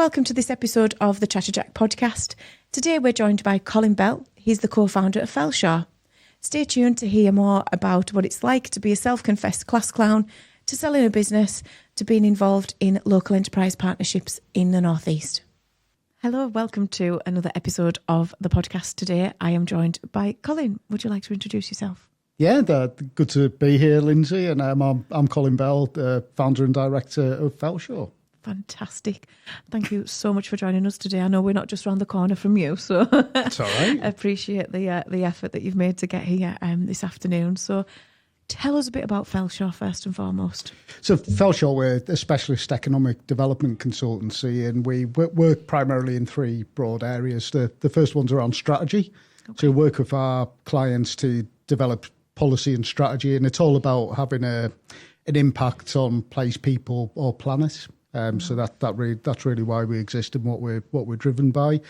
welcome to this episode of the Chatterjack Podcast. Today we're joined by Colin Bell. He's the co-founder of Felshaw. Stay tuned to hear more about what it's like to be a self-confessed class clown, to selling a business, to being involved in local enterprise partnerships in the North East. Hello, welcome to another episode of the podcast. Today I am joined by Colin. Would you like to introduce yourself? Yeah, good to be here, Lindsay. And I'm Colin Bell, the founder and director of Felshaw. Fantastic. Thank you so much for joining us today. I know we're not just around the corner from you, so it's all right. I appreciate the effort that you've made to get here this afternoon. So tell us a bit about Felshaw first and foremost. So Felshaw, we're a specialist economic development consultancy, and we work primarily in three broad areas. The first one's around strategy. Okay. So we work with our clients to develop policy and strategy, and it's all about having an impact on place, people or planet. So that's really why we exist and what we're driven by.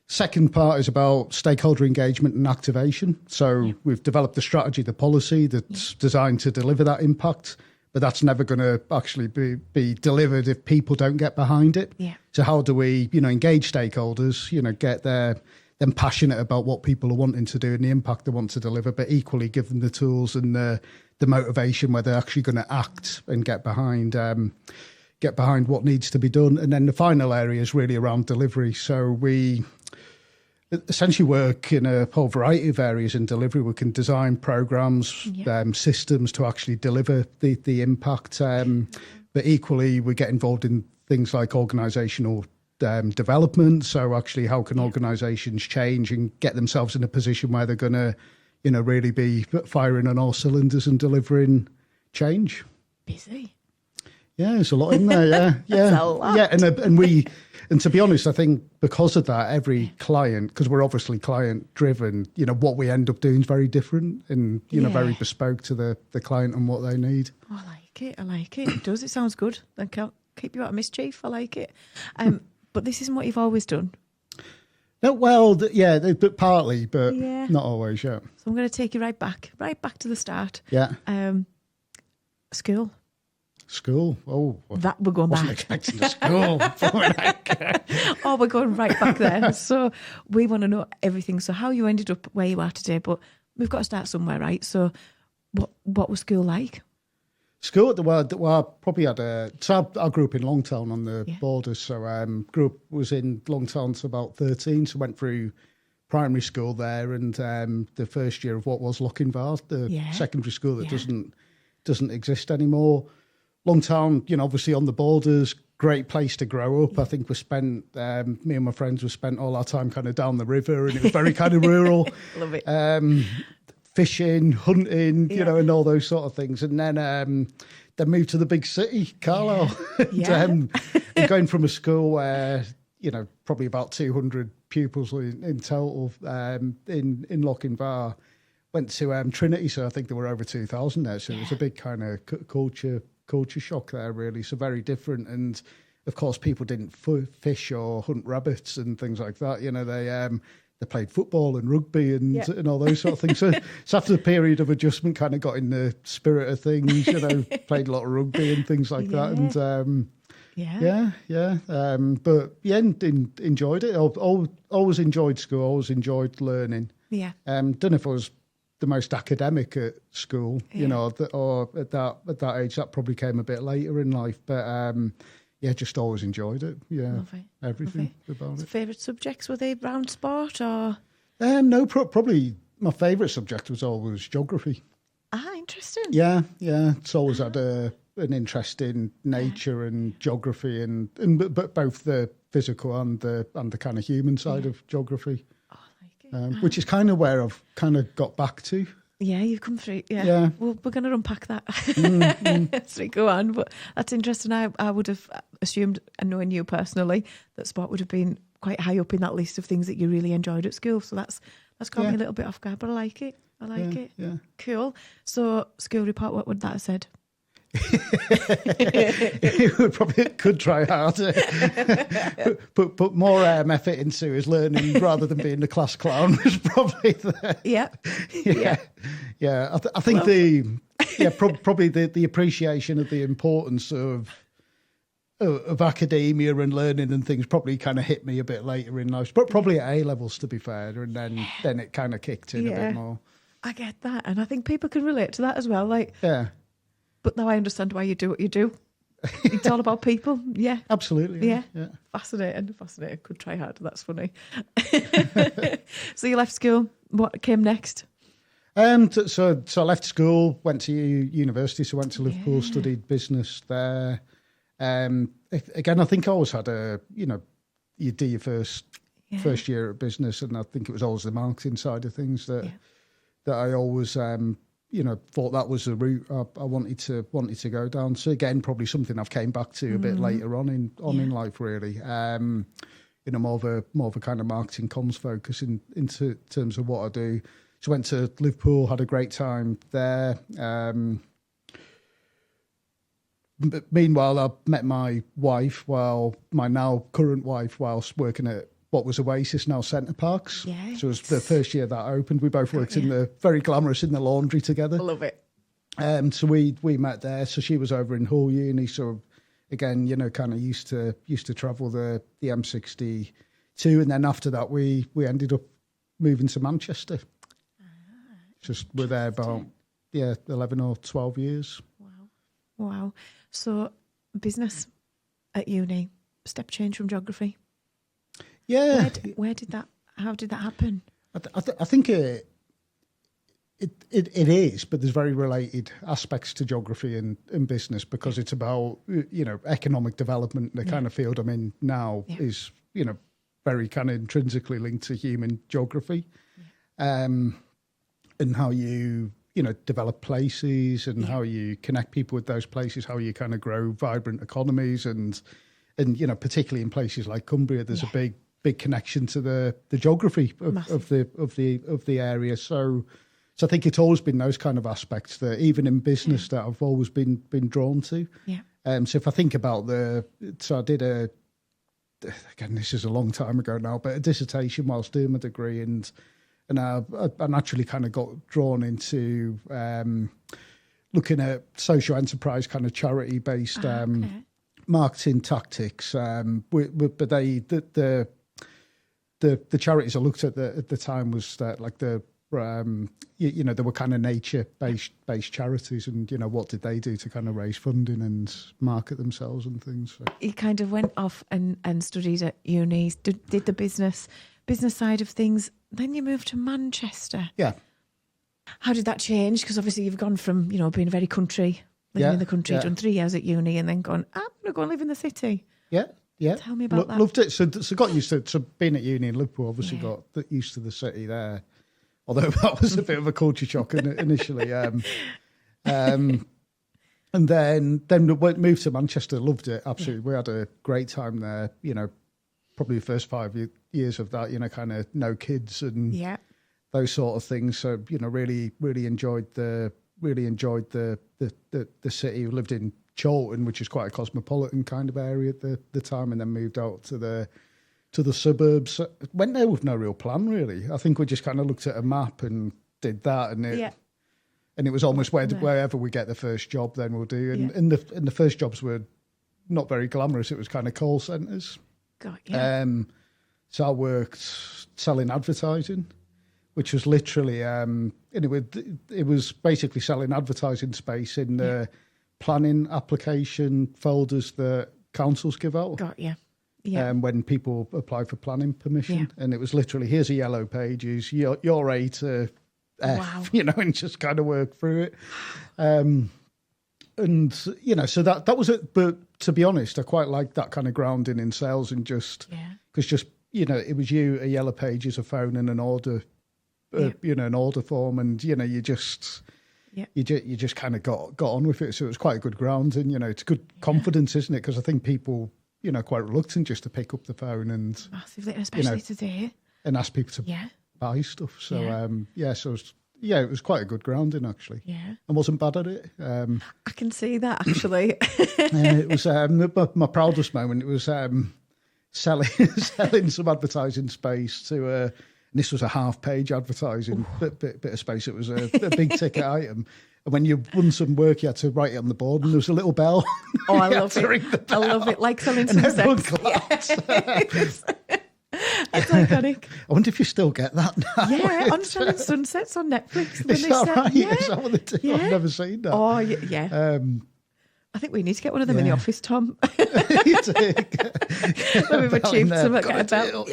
Second part is about stakeholder engagement and activation. So we've developed the strategy, the policy that's designed to deliver that impact, but that's never going to actually be delivered if people don't get behind it. Yeah. So how do we, engage stakeholders, get them passionate about what people are wanting to do and the impact they want to deliver, but equally give them the tools and the motivation where they're actually going to act and get behind what needs to be done. And then the final area is really around delivery. So we essentially work in a whole variety of areas in delivery. We can design programs, systems to actually deliver the impact. But equally, we get involved in things like organisational development. So actually, how can organisations change and get themselves in a position where they're going to, really be firing on all cylinders and delivering change? Busy. Yeah, there's a lot in there. Yeah, That's a lot. Yeah, and to be honest, I think because of that, every client, because we're obviously client driven, what we end up doing is very different and very bespoke to the client and what they need. Oh, I like it. It does. It sounds good. I can't keep you out of mischief. I like it. But this isn't what you've always done. No, well, but partly, but not always. Yeah. So I'm going to take you right back to the start. Yeah. School. Oh, that we're going wasn't back. Expecting the school. Oh, we're going right back there. So we want to know everything. So how you ended up where you are today, but we've got to start somewhere, right? So what was school like? School, I probably had I grew up in Longtown on the borders. So was in Longtown to about 13. So went through primary school there and the first year of what was Lochinvar, the secondary school that doesn't exist anymore. Longtown, obviously on the borders, great place to grow up. I think me and my friends were spent all our time kind of down the river, and it was very kind of rural. Love it. Fishing, hunting, and all those sort of things. And then moved to the big city, Carlisle. And going from a school where, probably about 200 pupils in total in Lochinvar, went to Trinity, so I think there were over 2,000 there. So it was a big kind of culture shock there, really. So very different. And of course, people didn't fish or hunt rabbits and things like that. They played football and rugby and all those sort of things. So after the period of adjustment, kind of got in the spirit of things. Played a lot of rugby and things like that. And but enjoyed it. Always enjoyed school. Always enjoyed learning. Yeah. Don't know if I was the most academic at school, or at that age. That probably came a bit later in life, but just always enjoyed it. Yeah, lovely. Everything about it. Favourite subjects, were they round sport or? No, probably my favourite subject was always geography. Interesting. Yeah. It's always had an interest in nature and geography, but both the physical and the kind of human side of geography. Which is kind of where I've kind of got back to. Yeah, you've come through. Yeah. Well, we're going to unpack that as we go on. But that's interesting. I would have assumed, and knowing you personally, that sport would have been quite high up in that list of things that you really enjoyed at school. So that's caught me a little bit off guard, but I like it. Yeah. Cool. So school report, what would that have said? It probably could try harder, put more effort into his learning rather than being the class clown was probably the I think probably the appreciation of the importance of of academia and learning and things probably kind of hit me a bit later in life, but probably at A levels, to be fair, and then it kind of kicked in a bit more. I get that, and I think people can relate to that as well. Like, yeah. But now I understand why you do what you do. It's all about people. Yeah, absolutely. Yeah. Fascinating. Could try harder. That's funny. So you left school. What came next? So I left school, went to university, so went to Liverpool, studied business there. Again, I think I always had you do your first year at business, and I think it was always the marketing side of things that I always thought that was the route I wanted to go down. So again, probably something I've came back to a bit later on in life, really. More of a kind of marketing comms focus into terms of what I do. So went to Liverpool, had a great time there. But meanwhile, I met my wife, my now current wife, whilst working at what was Oasis, now Centre Parks. Yes. So it was the first year that opened. We both worked in the very glamorous in the laundry together. I love it. So we met there. So she was over in Hull Uni. So again, kind of used to travel the M62, and then after that we ended up moving to Manchester. Just we're there about 11 or 12 years. Wow. So business at uni, step change from geography. Yeah. Where did that? How did that happen? I think it is, but there's very related aspects to geography and business, because it's about economic development. The kind of field I'm in now is very kind of intrinsically linked to human geography, and how you develop places and how you connect people with those places, how you kind of grow vibrant economies, and particularly in places like Cumbria, there's a big connection to the geography of the area. So I think it's always been those kind of aspects that even in business that I've always been drawn to. Yeah. So if I think about I did again, this is a long time ago now, but a dissertation whilst doing my degree, and I naturally kind of got drawn into looking at social enterprise kind of charity based marketing tactics. But the charities I looked at the time was that like there were kind of nature based charities, and what did they do to kind of raise funding and market themselves and things. So. You kind of went off and studied at uni, did the business side of things. Then you moved to Manchester. Yeah. How did that change? Because obviously you've gone from, being very country, living in the country, done 3 years at uni, and then gone, I'm going to go and live in the city. Yeah. Tell me about that. Loved it. So got used to being at uni in Liverpool, obviously got used to the city there. Although that was a bit of a culture shock initially. And then moved to Manchester, loved it, absolutely. We had a great time there, probably the first 5 years of that, kind of no kids and those sort of things. So, really enjoyed the city. We lived in Chorlton, which is quite a cosmopolitan kind of area at the time, and then moved out to the suburbs. Went there with no real plan, really. I think we just kind of looked at a map and did that, and it was almost wherever we get the first job, then we'll do. And the first jobs were not very glamorous. It was kind of call centres. So I worked selling advertising, which was literally, it was basically selling advertising space in the planning application folders that councils give out. When people apply for planning permission. And it was literally, here's a yellow pages, you're A to F, and just kind of work through it. So that was it. But to be honest, I quite liked that kind of grounding in sales, and because it was a yellow pages, a phone, and an order, an order form, and you just kind of got on with it. So it was quite a good grounding. It's good confidence, isn't it? Because I think people, quite reluctant just to pick up the phone and massively, especially today, and ask people to buy stuff. So it was quite a good grounding, actually. I wasn't bad at it. I can see that, actually. It was my proudest moment. It was selling some advertising space to And this was a half-page advertising bit of space. It was a big ticket item. And when you won some work, you had to write it on the board, and there was a little bell. Oh, I love it. I love it. Like selling and everyone sunsets. clapped. It's iconic. I wonder if you still get that now. Yeah, on Selling Sunsets on Netflix. Is that right? Yeah. Is that what they do? Yeah. I've never seen that. Oh, yeah. I think we need to get one of them in the office, Tom. You do. When we've achieved something, get a belt.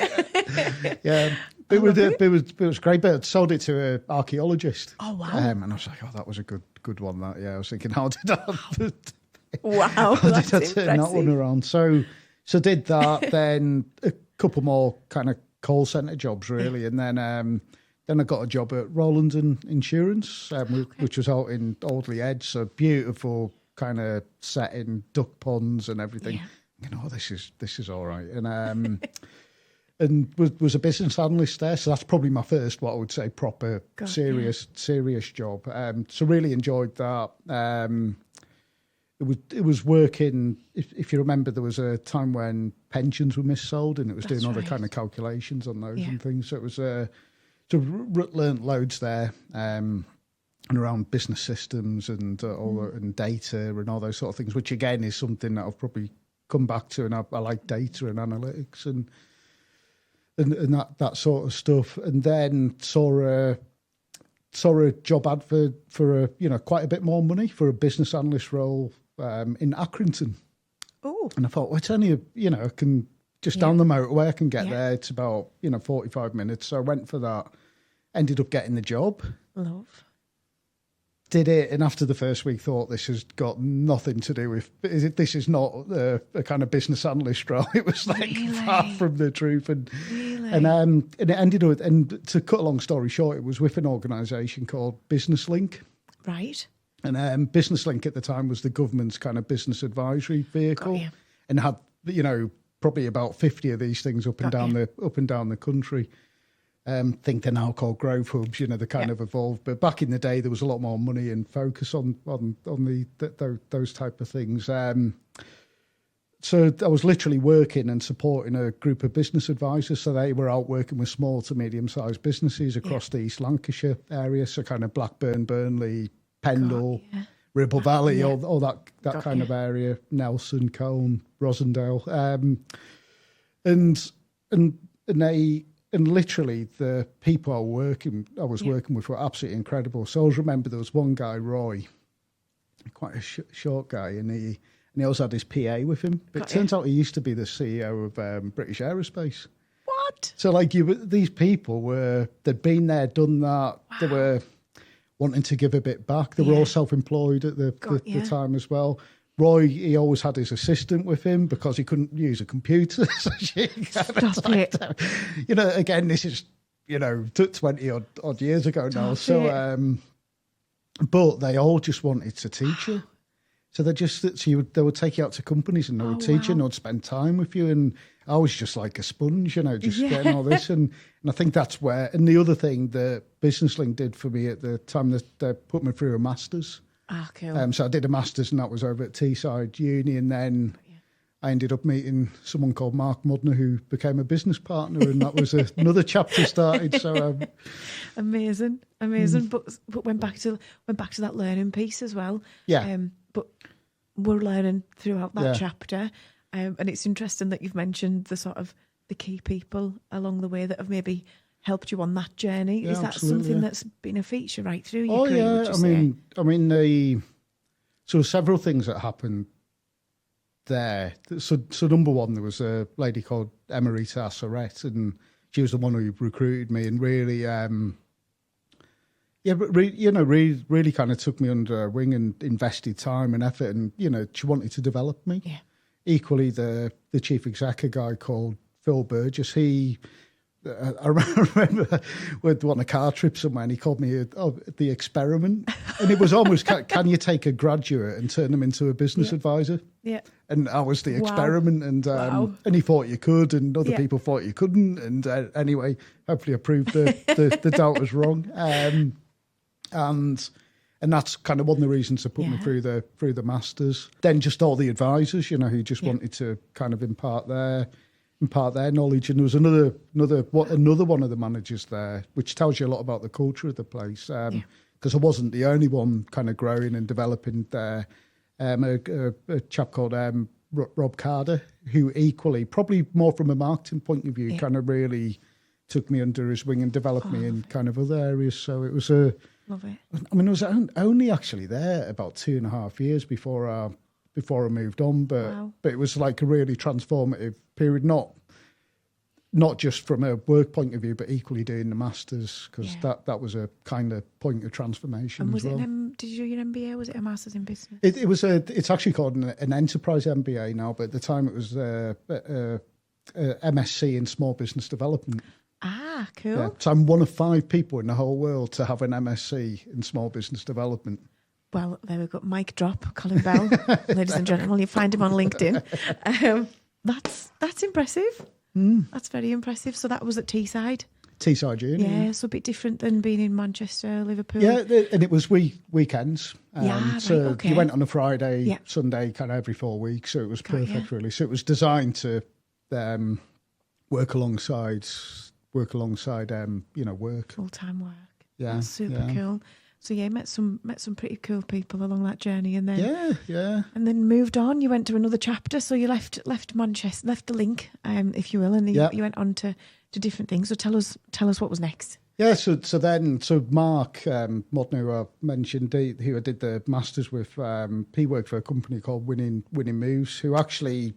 Yeah. It was great, but I sold it to an archaeologist. Oh, wow. And I was like, oh, that was a good one. That, yeah. I was thinking, how did I... Wow, how that's did I turn that one around? So did that, then a couple more kind of call centre jobs, really. And then I got a job at Roland Insurance, which was out in Audley Edge. So beautiful kind of setting, duck ponds and everything. Yeah. You know, this is all right. And and was a business analyst there. So that's probably my first, what I would say, proper serious job. So really enjoyed that. It was working. If you remember, there was a time when pensions were missold, and it was doing all the kind of calculations on those and things. So it was learnt loads there, and around business systems and and data and all those sort of things. Which again is something that I've probably come back to, and I like data and analytics and that sort of stuff. And then saw a job advert for quite a bit more money for a business analyst role in Accrington. Oh. And I thought, well, it's only I can just down the motorway, I can get there. It's about 45 minutes. So I went for that. Ended up getting the job. Love. Did it, and after the first week, thought this has got nothing to do with. This is not a kind of business analyst role. It was like far from the truth, and it ended up. And to cut a long story short, it was with an organisation called Business Link, right? And Business Link at the time was the government's kind of business advisory vehicle, and had probably about 50 of these things up and down the country. Think they're now called growth hubs. They kind of evolved, but back in the day there was a lot more money and focus on those type of things. So I was literally working and supporting a group of business advisors. So they were out working with small to medium sized businesses across the East Lancashire area. So kind of Blackburn, Burnley, Pendle, Ribble Valley, all that kind of area. Nelson, Colne, Rosendale, and literally the people I was working with were absolutely incredible. So I always remember there was one guy, Roy, quite a short guy, and he also had his PA with him. But it turns out he used to be the CEO of British Aerospace. What? So these people they'd been there, done that. Wow. They were wanting to give a bit back. They were all self-employed at the time as well. Roy, he always had his assistant with him because he couldn't use a computer. So Stop it. Again, this is, 20 odd years ago now. So, but they all just wanted to teach you. So they would take you out to companies and they would teach you and they'd spend time with you. And I was just like a sponge, just getting all this. And I think that's where, and the other thing that Business Link did for me at the time, that they put me through a master's. Ah, cool. So I did a master's, and that was over at Teesside Uni, and then I ended up meeting someone called Mark Mudner, who became a business partner, and that was another chapter started. So amazing. But went back to that learning piece as well. Yeah. But we're learning throughout that chapter, and it's interesting that you've mentioned the sort of the key people along the way that have maybe helped you on that journey. Yeah, is that something that's been a feature right through your career? So several things that happened there. So number one, there was a lady called Emerita Assaret, and she was the one who recruited me and really, really kind of took me under her wing and invested time and effort, and she wanted to develop me. Yeah. Equally, the chief exec, a guy called Phil Burgess, I remember we'd on a car trip somewhere, and he called me the experiment, and it was almost can you take a graduate and turn them into a business advisor? Yeah, and I was the experiment, and he thought you could, and other people thought you couldn't, and anyway, hopefully I proved the doubt was wrong, and that's kind of one of the reasons to put me through the masters. Then just all the advisors, who just wanted to kind of impart their impart their knowledge. And there was another one of the managers there, which tells you a lot about the culture of the place. Because I wasn't the only one kind of growing and developing there. A chap called Rob Carter, who equally, probably more from a marketing point of view, kind of really took me under his wing and developed me in kind of other areas. So it was love it. I mean, I was only actually there about 2.5 years before I moved on, but it was like a really transformative period, not just from a work point of view, but equally doing the masters, because that was a kind of point of transformation. And as well. Did you do your MBA? Was it a master's in business? It's actually called an enterprise MBA now, but at the time it was a MSc in small business development. Ah, cool. Yeah. So I'm one of 5 people in the whole world to have an MSc in small business development. Well, there we go. Mic drop, Colin Bell. Ladies and gentlemen, you find him on LinkedIn. That's impressive. That's very impressive. So that was at Teesside. Teesside Uni. Yeah, so a bit different than being in Manchester, Liverpool. Yeah, and it was weekends. So you went on a Friday, Sunday, kind of every 4 weeks. So it was perfect, really. So it was designed to work alongside, work. Full-time work. Yeah, that's super cool. So yeah, met some pretty cool people along that journey, and then and then moved on. You went to another chapter, so you left Manchester, left the link, if you will, and you went on to different things. So tell us what was next. Yeah, so Mark Modner, who I mentioned, who I did the masters with, he worked for a company called Winning Moves, who actually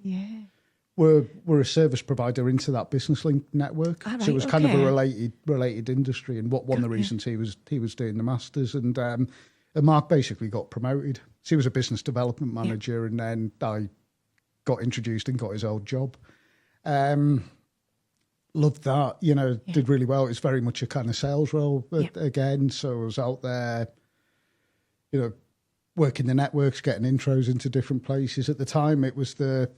were a service provider into that business link network. Right, so it was kind of a related industry, and one of the reasons he was doing the masters, and Mark basically got promoted. So he was a business development manager, and then I got introduced and got his old job. Loved that, did really well. It's very much a kind of sales role again. So I was out there, working the networks, getting intros into different places. At the time, it was the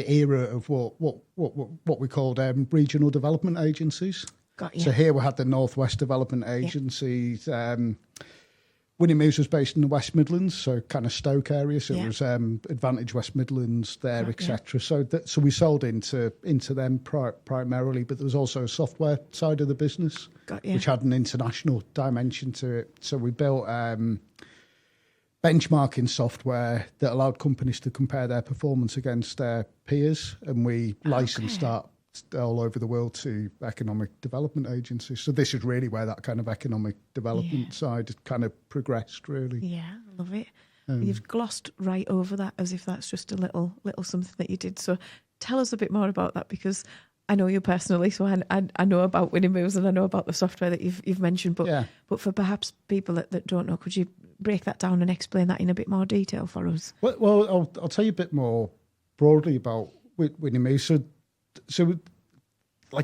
era of what we called regional development agencies. Got you. So here we had the Northwest Development Agencies. Winning Moves was based in the West Midlands, so kind of Stoke area. So it was Advantage West Midlands there, etc. So we sold into them primarily, but there was also a software side of the business, which had an international dimension to it. So we built benchmarking software that allowed companies to compare their performance against their peers, and we licensed that all over the world to economic development agencies. So this is really where that kind of economic development side kind of progressed, really. Yeah, I love it. You've glossed right over that as if that's just a little something that you did. So tell us a bit more about that, because I know you personally, so I know about Winning Moves and I know about the software that you've mentioned. But for perhaps people that don't know, could you break that down and explain that in a bit more detail for us? Well, I'll tell you a bit more broadly about Winning Moves. So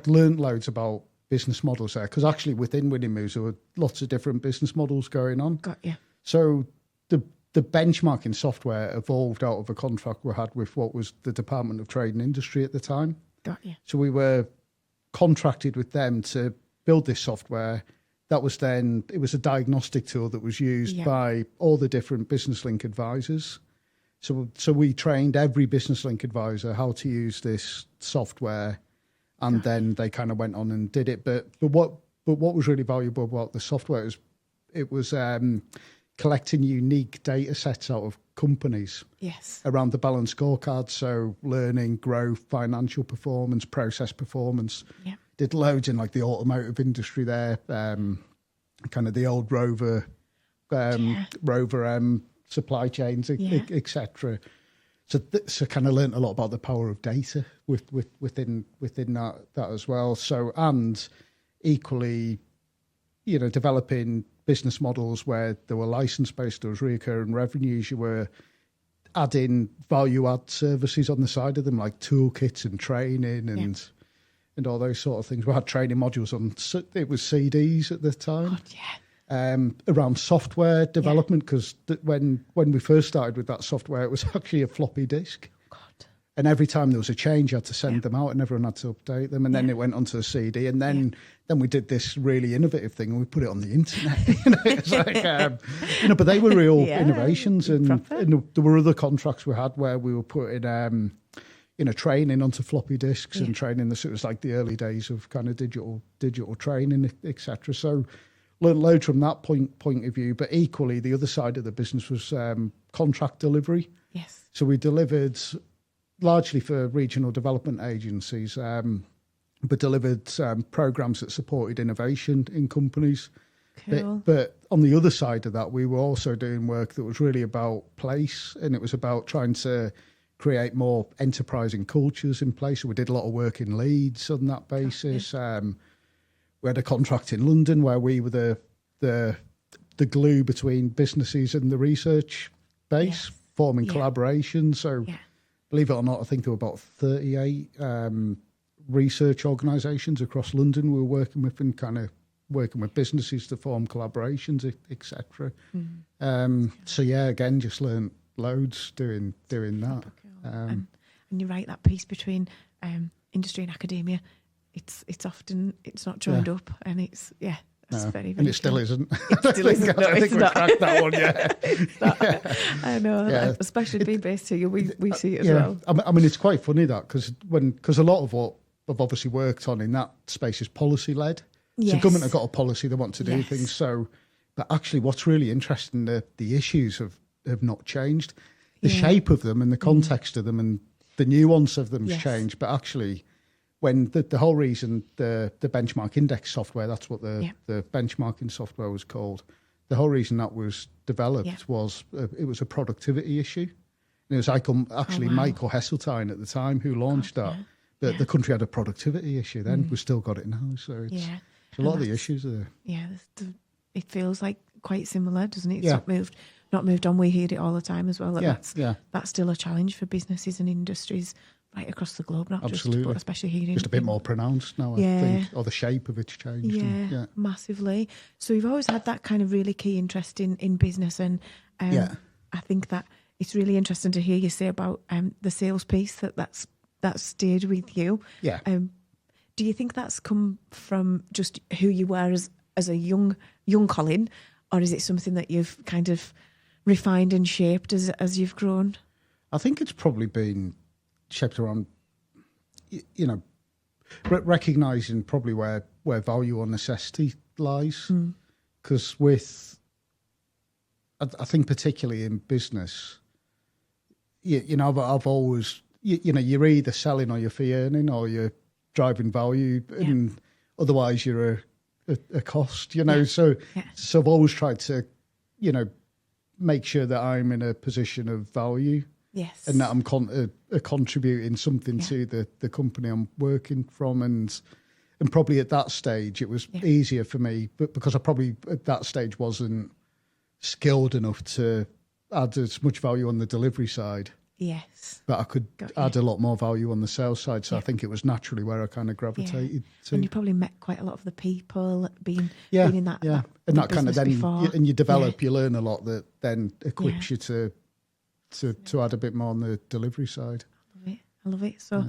learned loads about business models there, because actually within Winning Moves there were lots of different business models going on. Got you. So the benchmarking software evolved out of a contract we had with what was the Department of Trade and Industry at the time. Got you. So we were contracted with them to build this software. It was a diagnostic tool that was used by all the different business link advisors. So we trained every business link advisor how to use this software, and then they kind of went on and did it. But what was really valuable about the software is it was collecting unique data sets out of companies around the balanced scorecard. So learning, growth, financial performance, process performance. Yeah. Did loads in the automotive industry there, kind of the old Rover supply chains, etc. So kind of learned a lot about the power of data within that as well. So, and equally, developing business models where there were license-based, there was recurring revenues. You were adding value-add services on the side of them, like toolkits and training and all those sort of things. We had training modules on, it was CDs at the time. Around software development, because when we first started with that software, it was actually a floppy disk. And every time there was a change, you had to send them out and everyone had to update them. And then it went onto a CD. And then we did this really innovative thing and we put it on the internet. It's like, but they were real innovations. And there were other contracts we had where we were putting, training onto floppy disks and training. It was like the early days of kind of digital training, etc. So learned loads from that point of view. But equally, the other side of the business was contract delivery. Yes. So we delivered largely for regional development agencies, but delivered programs that supported innovation in companies. Cool. But on the other side of that, we were also doing work that was really about place, and it was about trying to create more enterprising cultures in place. So we did a lot of work in Leeds on that basis. We had a contract in London where we were the glue between businesses and the research base, forming collaboration. So believe it or not, I think there were about 38 research organisations across London we were working with, and kind of working with businesses to form collaborations, etc. So again, just learned loads doing that. And you're right, that piece between industry and academia, it's often not joined up, and it's very, very and it still isn't. It still isn't. I think we cracked that one. I know, especially being based here, we see it as well. I mean, it's quite funny that because a lot of what I've obviously worked on in that space is policy led. Yes. So government have got a policy, they want to do things. So, but actually, what's really interesting, the issues have not changed. The shape of them and the context of them and the nuance of them has changed. But actually, when the whole reason the benchmark index software, that's what the benchmarking software was called, the whole reason that was developed was it was a productivity issue. And it was Michael Heseltine at the time who launched that. Yeah. But the country had a productivity issue then. We've still got it now. So it's a lot of the issues are there. Yeah, it feels like quite similar, doesn't it? It's not moved on. We hear it all the time as well. That's still a challenge for businesses and industries right across the globe, not just, but especially here. Just a bit more pronounced now, I think, or the shape of it's changed. Yeah, massively. So you've always had that kind of really key interest in business, and I think that it's really interesting to hear you say about the sales piece that stayed with you. Yeah. Do you think that's come from just who you were as a young Colin, or is it something that you've kind of refined and shaped as you've grown? I think it's probably been shaped around, recognising probably where value or necessity lies. Because I think particularly in business, I've always, you're either selling or you're fee earning or you're driving value, and otherwise you're a cost, So I've always tried to, make sure that I'm in a position of value. Yes. And that I'm contributing something to the company I'm working from. And probably at that stage, it was easier for me, but because I probably at that stage wasn't skilled enough to add as much value on the delivery side. Yes. But I could add a lot more value on the sales side. So I think it was naturally where I kind of gravitated to. And you probably met quite a lot of the people being in that. Yeah. And that kind of then, you develop, you learn a lot that then equips you to add a bit more on the delivery side. I love it. So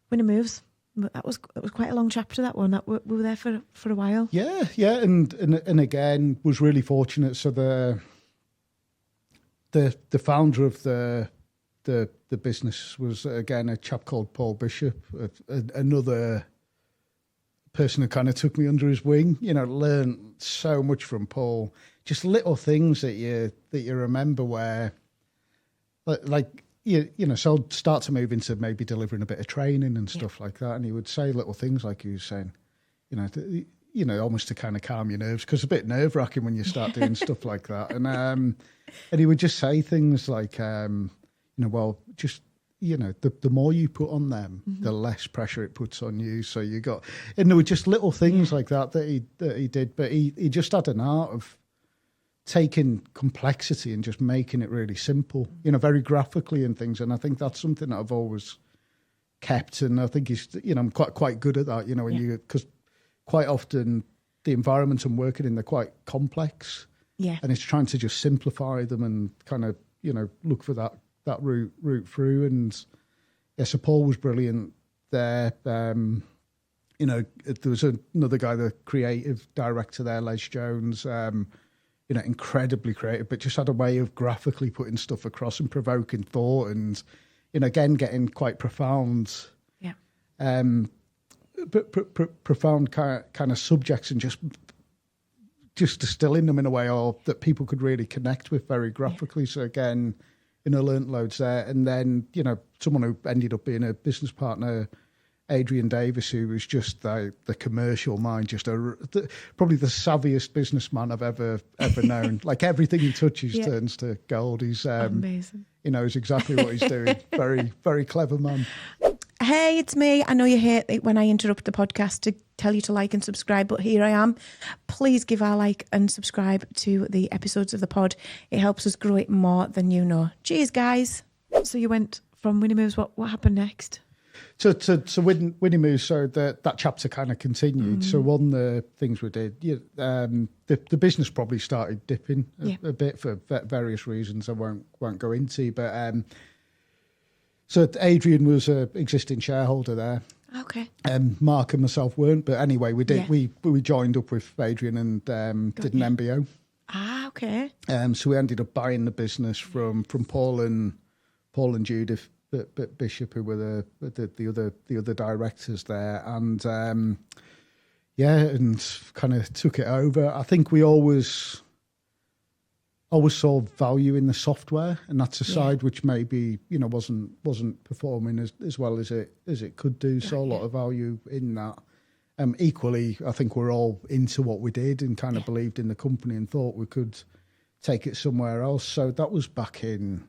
Winner Moves, that was quite a long chapter, that one. We were there for a while. Yeah. And again, was really fortunate. So the founder of the business was, again, a chap called Paul Bishop, another person who kind of took me under his wing. Learned so much from Paul. Just little things that you remember where, so I'd start to move into maybe delivering a bit of training and stuff like that, and he would say little things like he was saying, almost to kind of calm your nerves, because it's a bit nerve wracking when you start doing stuff like that, and he would just say things like, the more you put on them, the less pressure it puts on you. So and there were just little things like that he did, but he just had an art of taking complexity and just making it really simple, very graphically and things. And I think that's something that I've always kept, and I think he's, I'm quite good at that, because quite often the environments I'm working in, they're quite complex. Yeah. And it's trying to just simplify them and kind of, look for that route through. And so Paul was brilliant there. There was another guy, the creative director there, Les Jones, incredibly creative, but just had a way of graphically putting stuff across and provoking thought. And, again, getting quite profound, profound kind of subjects and just distilling them in a way that people could really connect with very graphically. So again, learnt loads there. And then, someone who ended up being a business partner, Adrian Davis, who was just the commercial mind, just probably the savviest businessman I've ever known. Like everything he touches turns to gold. He's amazing. He knows exactly what he's doing. Very, very clever man. Hey, it's me. I know you hate it when I interrupt the podcast to tell you to like and subscribe, but here I am. Please give our like and subscribe to the episodes of the pod. It helps us grow it more than you know. Cheers, guys. So you went from Winnie Moves. What happened next? So Winnie Moves, so that chapter kind of continued. So one of the things we did, the business probably started dipping a bit for various reasons I won't go into. But so Adrian was an existing shareholder there. Okay. Mark and myself weren't, but anyway, we did. We joined up with Adrian and did an MBO. Ah, okay. So we ended up buying the business from Paul and Judith Bishop, who were the other directors there, and and kind of took it over. I think we always saw value in the software, and that's a side which maybe wasn't performing as well as it could do. Saw a lot of value in that. Equally, I think we're all into what we did and kind of believed in the company and thought we could take it somewhere else. So that was back in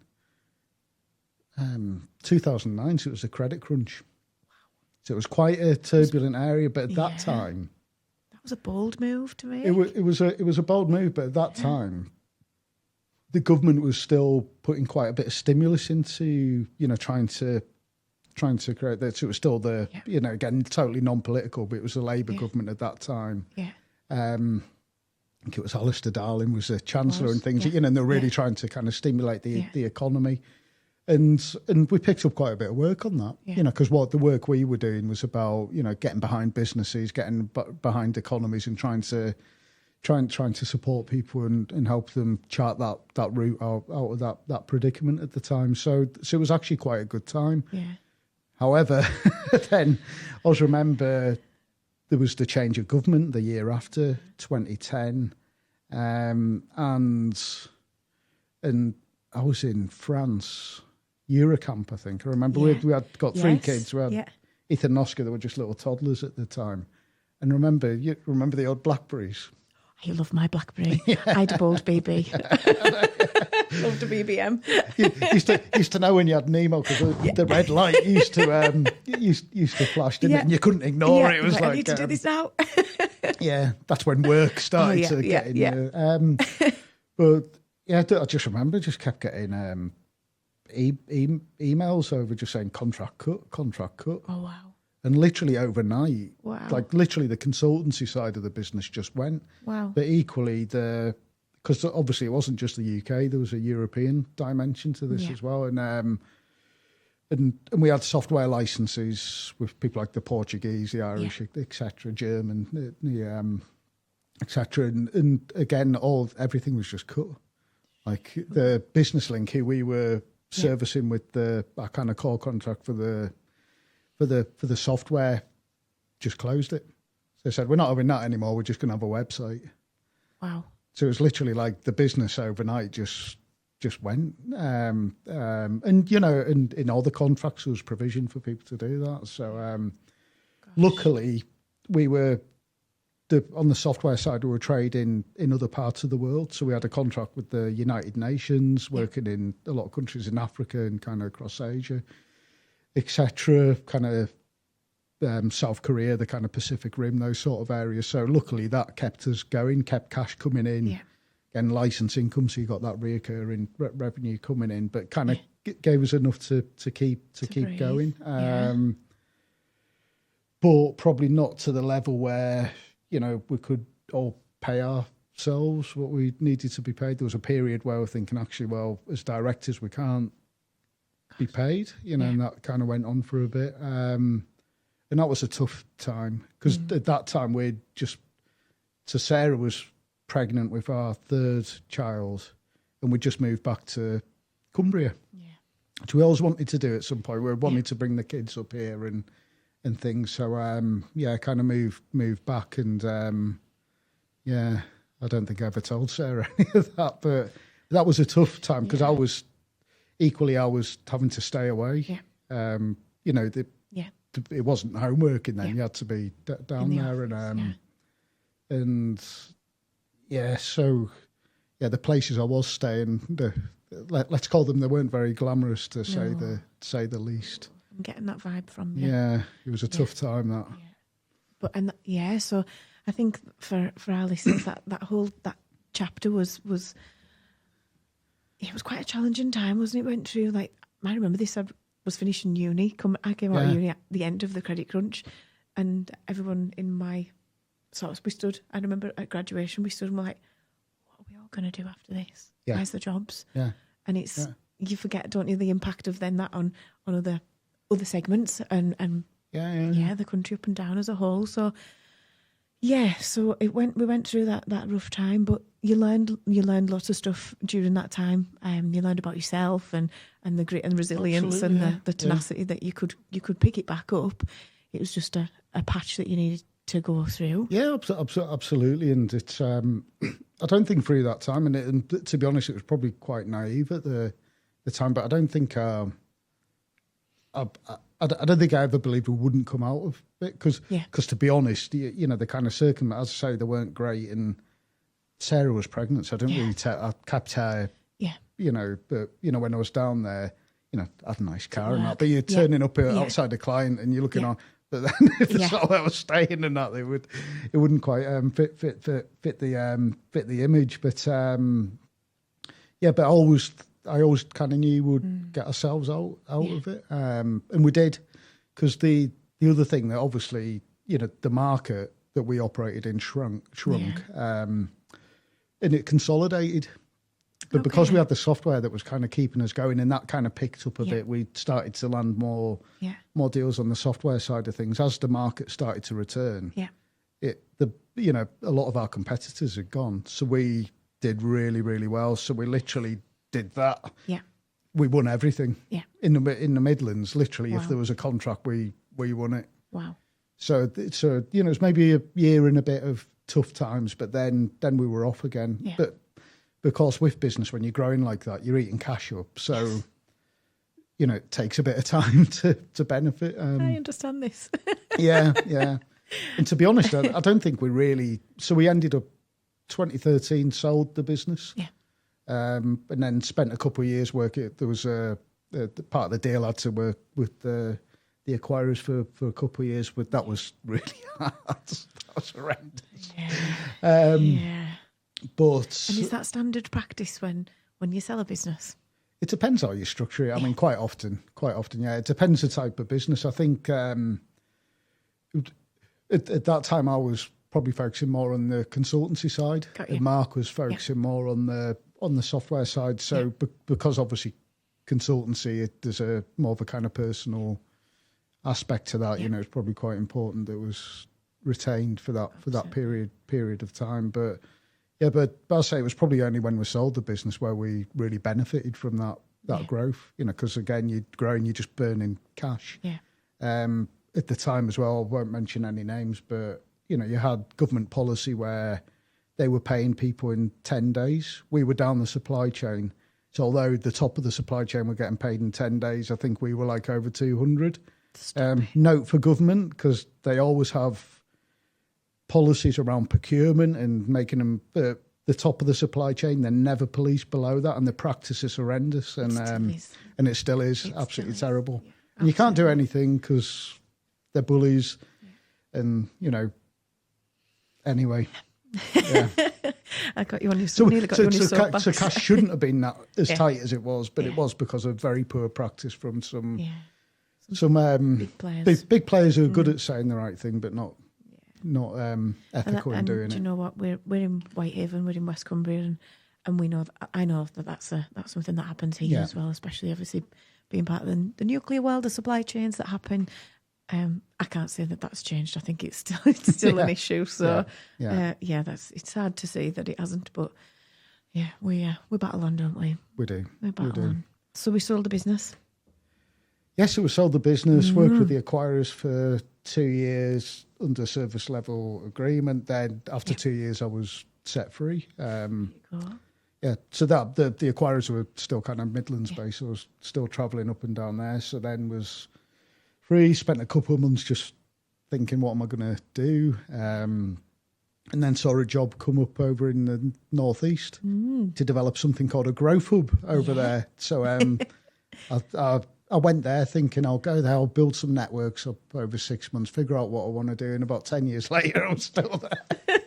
2009, so it was a credit crunch. Wow. So it was quite a turbulent area, but at that time, that was a bold move to make. It was a bold move, but at that time, the government was still putting quite a bit of stimulus into trying to create that. So it was still again totally non-political, but it was the Labour government at that time. Yeah. I think it was Alistair Darling was the chancellor and things. And they're really trying to kind of stimulate the economy. And we picked up quite a bit of work on that, because what the work we were doing was about, getting behind businesses, getting behind economies and trying to support people and help them chart that route out of that predicament at the time. So it was actually quite a good time. Yeah. However, then I always remember there was the change of government the year after, 2010, and I was in France. Eurocamp, I think. I remember we had got three kids. We had Ethan and Oscar, they were just little toddlers at the time. And remember the old Blackberries? I love my Blackberry. I had a bold BB. Loved a BBM. used to know when you had Nemo because the red light used to flash, didn't it? And you couldn't ignore it. It was like I need to do this now. That's when work started to get in there. But I just remember kept getting emails over just saying contract cut. Oh wow. And literally overnight, like literally the consultancy side of the business just went. Wow. But equally because obviously it wasn't just the UK, there was a European dimension to this as well. And we had software licenses with people like the Portuguese, the Irish, etc., German, etc. And again, everything was just cut. Like the Business Link, who we were servicing with our kind of core contract for the software, just closed it. So they said, we're not having that anymore. We're just going to have a website. Wow. So it was literally like the business overnight just went. And in all the contracts there was provision for people to do that. So luckily we were on the software side, we were trading in other parts of the world. So we had a contract with the United Nations, working in a lot of countries in Africa and kind of across Asia, etc. Kind of South Korea, the kind of Pacific Rim, those sort of areas. So luckily that kept us going, kept cash coming in, and license income. So you got that reoccurring revenue coming in, but kind of gave us enough to keep breathe. going. But probably not to the level where we could all pay ourselves what we needed to be paid. There was a period where we're thinking, actually, well, as directors, we can't be paid, and that kind of went on for a bit. And that was a tough time because at that time Sarah was pregnant with our third child and we just moved back to Cumbria. which we always wanted to do at some point. We wanted to bring the kids up here and things. So kind of moved back, and I don't think I ever told Sarah any of that, but that was a tough time because I was having to stay away. Yeah. It wasn't home working then. You had to be down there, office, the places I was staying, let's call them, they weren't very glamorous to say the least. I'm getting that vibe from you. Yeah, it was a tough time that. Yeah. But so I think for our listeners that chapter was it was quite a challenging time, wasn't it? Went through, like, I remember this. I was finishing uni. I came out of uni at the end of the credit crunch, and everyone in my we stood. I remember at graduation we stood and were like, "What are we all going to do after this? Yeah. Where's the jobs?" Yeah, and it's you forget, don't you, the impact of then that on other segments and the country up and down as a whole. So so we went through that rough time, but you learned lots of stuff during that time. You learned about yourself and the grit and resilience and the tenacity that you could pick it back up. It was just a patch that you needed to go through. Yeah, absolutely. And it's I don't think through that time, and to be honest, it was probably quite naive at the time, but I don't think I don't think I ever believed we wouldn't come out of it because to be honest, the kind of circumstances, as I say, they weren't great, and Sarah was pregnant, so I didn't really I kept her, but when I was down there, I had a nice car and that, but you're turning up outside the client and you're looking on, but then if the sort I was staying and that, it wouldn't quite fit the image, but but I always kind of knew we'd get ourselves out of it, and we did, because the other thing that obviously the market that we operated in shrunk, and it consolidated. But because we had the software that was kind of keeping us going, and that kind of picked up a bit, we started to land more deals on the software side of things as the market started to return. A lot of our competitors had gone, so we did really, really well. So we literally did that. We won everything. In the Midlands, literally, if there was a contract, we won it. Wow. So it's maybe a year and a bit of tough times, but then we were off again. But because with business, when you're growing like that, you're eating cash up. So, it takes a bit of time to benefit. I understand this. Yeah. And to be honest, I don't think we really... So we ended up 2013, sold the business. And then spent a couple of years working. There was a part of the deal I had to work with the acquirers for a couple of years, but that was really hard. That was horrendous. But and is that standard practice when you sell a business? It depends how you structure it. I mean, quite often, yeah. It depends the type of business. I think at that time I was probably focusing more on the consultancy side, and Mark was focusing more on the software side. So because obviously consultancy, there's a more of a kind of personal aspect to that. It's probably quite important that it was retained for that period of time, but. Yeah, but I'll say it was probably only when we sold the business where we really benefited from that growth, because again, you're growing, you're just burning cash. At the time as well, I won't mention any names, but, you had government policy where they were paying people in 10 days. We were down the supply chain. So although the top of the supply chain were getting paid in 10 days, I think we were like over 200. Note for government, because they always have policies around procurement and making them the top of the supply chain. They're never policed below that, and the practice is horrendous, and it still is absolutely terrible. And you can't do anything because they're bullies, and anyway. I got you on your soapbox. So cash shouldn't have been that as tight as it was, but it was because of very poor practice from some big players. Big players who are good at saying the right thing, but not ethical in doing it. Do you know what? We're in Whitehaven, we're in West Cumbria, and we know I know that that's something that happens here as well, especially obviously being part of the nuclear world, the supply chains that happen. I can't say that that's changed. I think it's still an issue. So it's hard to say that it hasn't, but we battle on, don't we? We do. We battle on. So we sold the business. Yes, it was sold the business, worked with the acquirers for 2 years under service level agreement. Then after 2 years, I was set free. Cool. Yeah, so that the acquirers were still kind of Midlands based, so I was still travelling up and down there. So then was free, spent a couple of months just thinking, what am I going to do? And then saw a job come up over in the northeast to develop something called a growth hub over there. So I went there thinking I'll go there, I'll build some networks up over 6 months, figure out what I want to do. And about 10 years later, I'm still there.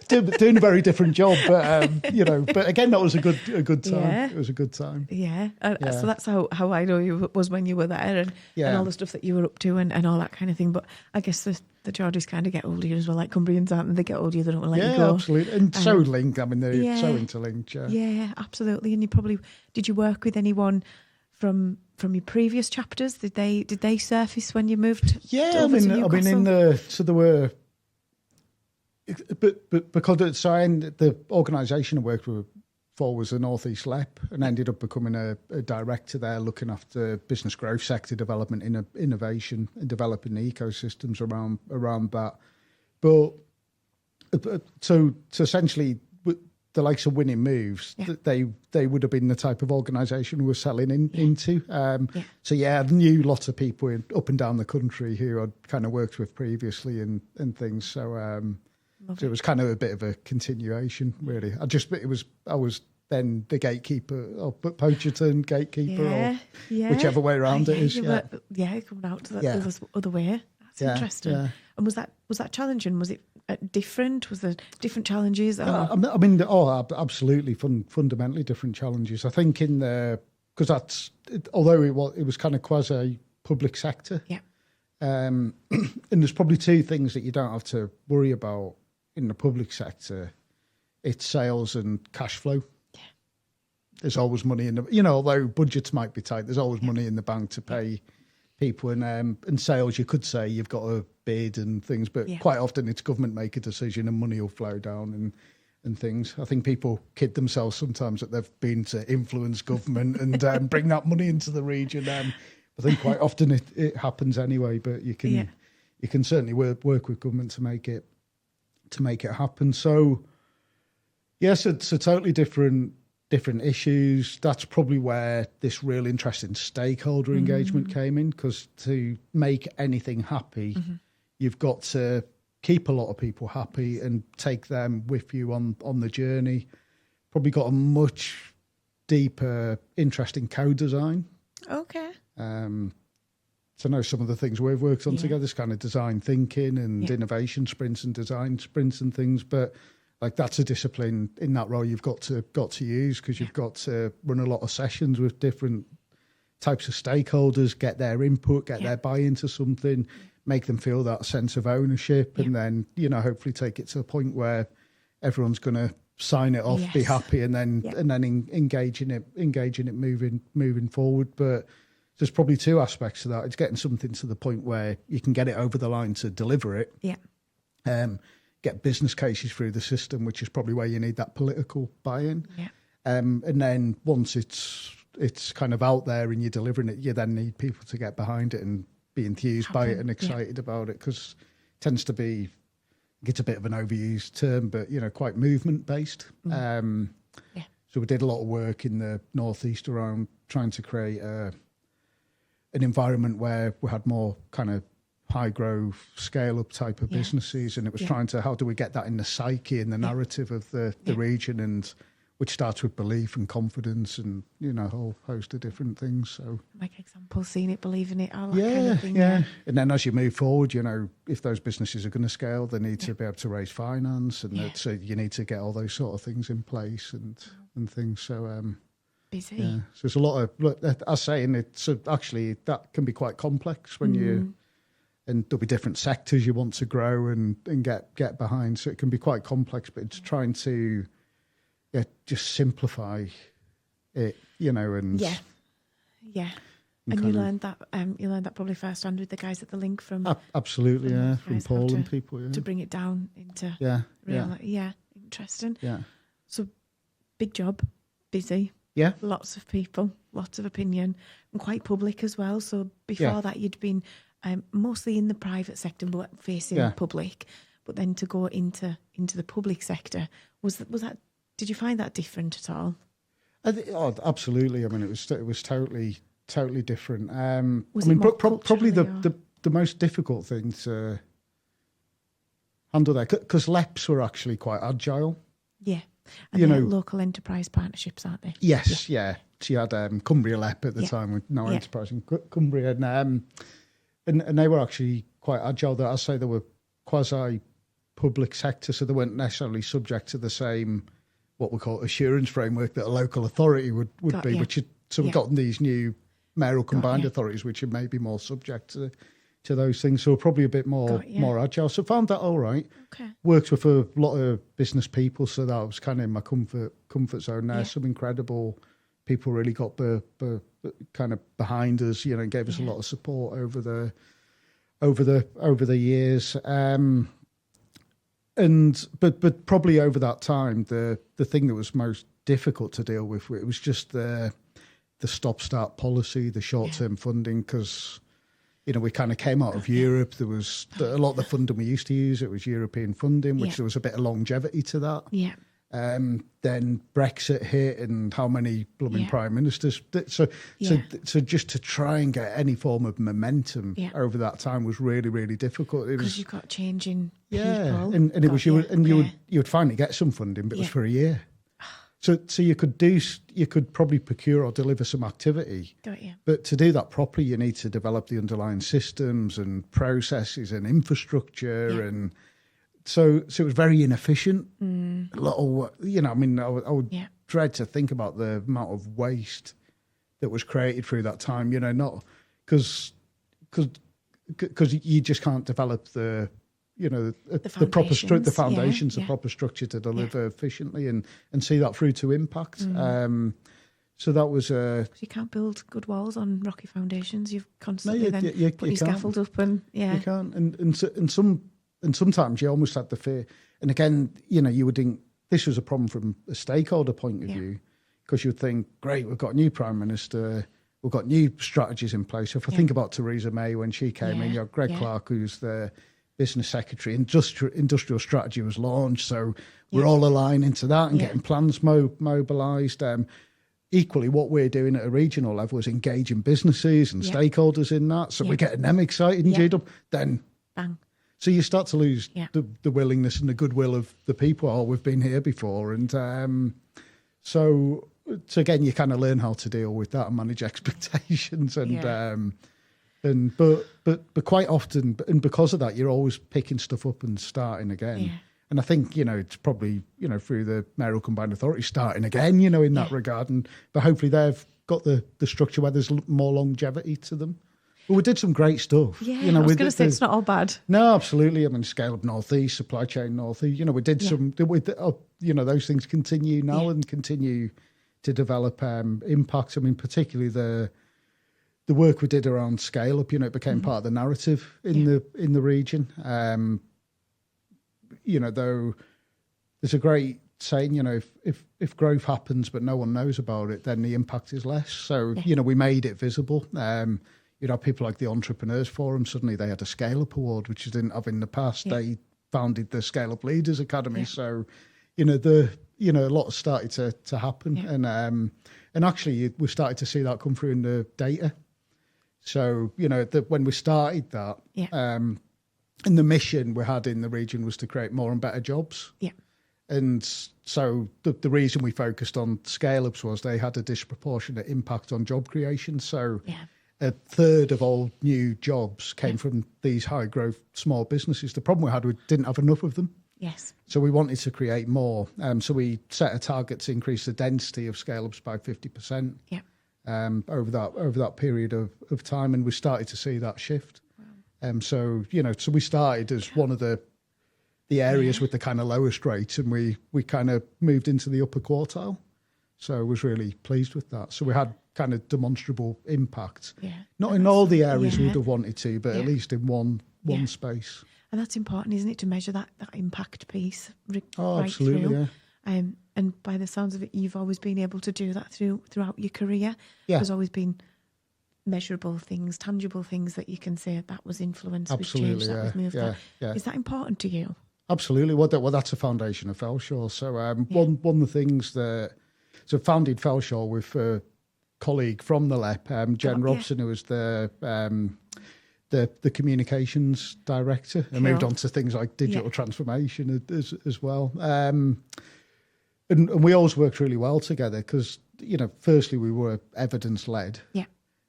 Doing a very different job, but but again, that was a good time. Yeah. It was a good time. Yeah. So that's how I know you was when you were there and all the stuff that you were up to and all that kind of thing. But I guess the Geordies kind of get older as well, like Cumbrians, aren't they? They get older, they don't want to let you go. Yeah, absolutely. And so linked. I mean, they're so interlinked. Yeah, absolutely. And did you work with anyone from your previous chapters? Did they surface when you moved? Yeah, there were. But because the organisation I worked for was the North East LEP and ended up becoming a director there, looking after business growth, sector development, innovation, and developing the ecosystems around that. But so essentially, the likes of Winning Moves, they would have been the type of organisation we were selling into. So I knew lots of people up and down the country who I'd kind of worked with previously and things. So it was kind of a bit of a continuation, really. I was then the gatekeeper, or Poacherton gatekeeper, or whichever way around it is. Coming out to the other way. That's interesting. Yeah. And was that challenging? Was it different? Was there different challenges? Absolutely, fundamentally different challenges. I think because although it was kind of quasi public sector. Yeah. And there's probably two things that you don't have to worry about in the public sector. It's sales and cash flow. Yeah. There's always money in the, although budgets might be tight, there's always money in the bank to pay people. And sales, you could say you've got a bid and things, but quite often it's government make a decision and money will flow down and things. I think people kid themselves sometimes that they've been to influence government and bring that money into the region. I think quite often it happens anyway, but you can certainly work with government to make it happen. So yes, it's a totally different issues. That's probably where this real interesting stakeholder engagement came in, because to make anything happy, you've got to keep a lot of people happy and take them with you on the journey. Probably got a much deeper interest in co-design. Okay. So I know some of the things we've worked on together is kind of design thinking and innovation sprints and design sprints and things, but like that's a discipline in that role you've got to use, because you've got to run a lot of sessions with different types of stakeholders, get their input, get their buy-in to something, make them feel that sense of ownership, and then hopefully take it to a point where everyone's going to sign it off, be happy, and then engage in it moving forward. But there's probably two aspects to that. It's getting something to the point where you can get it over the line to deliver it. Yeah. Get business cases through the system, which is probably where you need that political buy-in. Yeah. And then once it's kind of out there and you're delivering it, you then need people to get behind it and be enthused by it and excited about it, because it tends to be, it's a bit of an overused term, but quite movement based. So we did a lot of work in the northeast around trying to create an environment where we had more kind of high growth, scale up type of businesses, and it was trying to, how do we get that in the psyche and the narrative of the region, and which starts with belief and confidence and a whole host of different things. So like examples, seeing it, believing it, all that kind of thing. Yeah. And then as you move forward, if those businesses are going to scale, they need to be able to raise finance, and so you need to get all those sort of things in place and things. So busy. Yeah. So there's a lot of, I was saying, it's actually that can be quite complex when you, and there'll be different sectors you want to grow and get behind. So it can be quite complex, but it's trying to just simplify it, and And you learned that probably firsthand with the guys at the Link from absolutely, from Paul and people, to bring it down into reality. Yeah, interesting. Yeah. So big job, busy, Yeah. Lots of people, lots of opinion, and quite public as well. So before that, you'd been mostly in the private sector, but facing public. But then to go into the public sector, was that? Did you find that different at all? Absolutely. I mean, it was totally different. Was it more probably the most difficult thing to handle there, because LEPs were actually quite agile. Yeah. And local enterprise partnerships, aren't they? Yes, yeah. She had Cumbria LEP at the time with no enterprise in Cumbria, and they were actually quite agile. I'd say they were quasi public sector, so they weren't necessarily subject to the same what we call assurance framework that a local authority would be. We've gotten these new mayoral combined authorities, which are maybe more subject to those things. So probably a bit more agile. So found that all right. Okay. Worked with a lot of business people, so that was kind of in my comfort zone there. Some incredible people really got the kind of behind us, and gave us a lot of support over the years. But probably over that time, the thing that was most difficult to deal with, it was just the stop-start policy, the short-term funding, because we kind of came out of Europe. There was a lot of the funding we used to use. It was European funding, which there was a bit of longevity to that. Yeah. Then Brexit hit, and how many blooming prime ministers? So just to try and get any form of momentum over that time was really, really difficult. Because you've got changing people. And it was you would finally get some funding, but it was for a year. So you could probably procure or deliver some activity. Got you. But to do that properly, you need to develop the underlying systems and processes and infrastructure, and so it was very inefficient. A lot of I would dread to think about the amount of waste that was created through that time. Not because you just can't develop the foundations, the proper structure to deliver efficiently and see that through to impact. So that was you can't build good walls on rocky foundations. You've constantly put your scaffold up, and you can't. And sometimes you almost had the fear. And again, you would think this was a problem from a stakeholder point of view, because you'd think, great, we've got a new prime minister, we've got new strategies in place. So if I think about Theresa May when she came in, you have Greg Clark, who's the business secretary, industrial strategy was launched, so we're all aligning to that and getting plans mobilised. Equally, what we're doing at a regional level is engaging businesses and stakeholders in that, so we're getting them excited and geared up. Then, bang. So you start to lose the willingness and the goodwill of the people. Oh, we've been here before, and so again, you kind of learn how to deal with that and manage expectations but quite often, and because of that, you're always picking stuff up and starting again. Yeah. And I think, it's probably, through the mayoral combined authority starting again, in that regard. But hopefully they've got the structure where there's more longevity to them. But we did some great stuff. Yeah, I was going to say it's not all bad. No, absolutely. I mean, Scale Up Northeast, Supply Chain Northeast, we did some, those things continue now and continue to develop impact. I mean, particularly the work we did around Scale Up, it became part of the narrative in the region. Though there's a great saying, if growth happens but no one knows about it, then the impact is less. So, we made it visible. People like the Entrepreneurs Forum, suddenly they had a Scale Up Award, which they didn't have in the past. Yeah. They founded the Scale Up Leaders Academy. Yeah. So, a lot started to happen. Yeah. And actually we started to see that come through in the data. So, when we started that, and the mission we had in the region was to create more and better jobs. Yeah. And so the reason we focused on scale-ups was they had a disproportionate impact on job creation. So a third of all new jobs came from these high-growth small businesses. The problem we had, we didn't have enough of them. Yes. So we wanted to create more. So we set a target to increase the density of scale-ups by 50%. Yeah. Over that period of time, and we started to see that shift. Wow. So we started as one of the areas with the kind of lowest rates, and we kind of moved into the upper quartile. So I was really pleased with that. So we had kind of demonstrable impact. Yeah. Not in all the areas we'd have wanted to, but at least in one space. And that's important, isn't it, to measure that impact piece? Absolutely, through. And by the sounds of it, you've always been able to do that throughout your career. Yeah. There's always been measurable things, tangible things that you can say that was influence, Absolutely, we've changed, that was moved. yeah. Is that important to you? Absolutely. Well, that's a foundation of Felshaw. So one of the things that founded Felshaw with a colleague from the LEP, Jen Robson, who was the communications director, and moved on to things like digital transformation as well. And we always worked really well together because, firstly, we were evidence led. Yeah.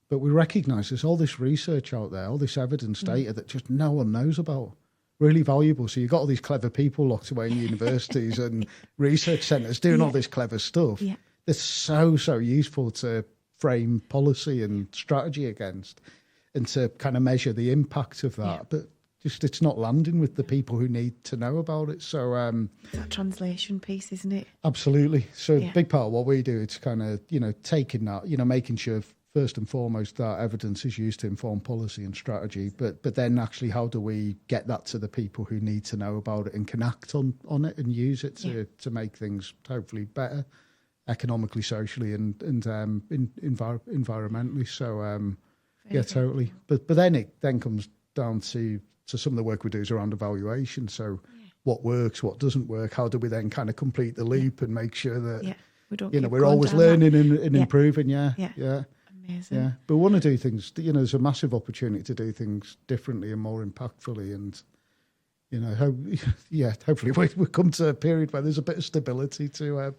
But we recognise there's all this research out there, all this evidence data that just no one knows about. Really valuable. So you've got all these clever people locked away in universities and research centres doing all this clever stuff. Yeah. That's so useful to frame policy and strategy against and to kind of measure the impact of that. Yeah. But just it's not landing with the people who need to know about it. So that translation piece, isn't it? Absolutely. So a big part of what we do is kind of, taking that, making sure first and foremost that evidence is used to inform policy and strategy, but then actually how do we get that to the people who need to know about it and can act on it and use it to make things hopefully better economically, socially and environmentally. So totally. But then it then comes down to some of the work we do is around evaluation. So what works, what doesn't work, how do we then kind of complete the loop and make sure that we're always learning and improving. Yeah. Amazing. Yeah, but we want to do things, there's a massive opportunity to do things differently and more impactfully. And, hopefully we come to a period where there's a bit of stability to,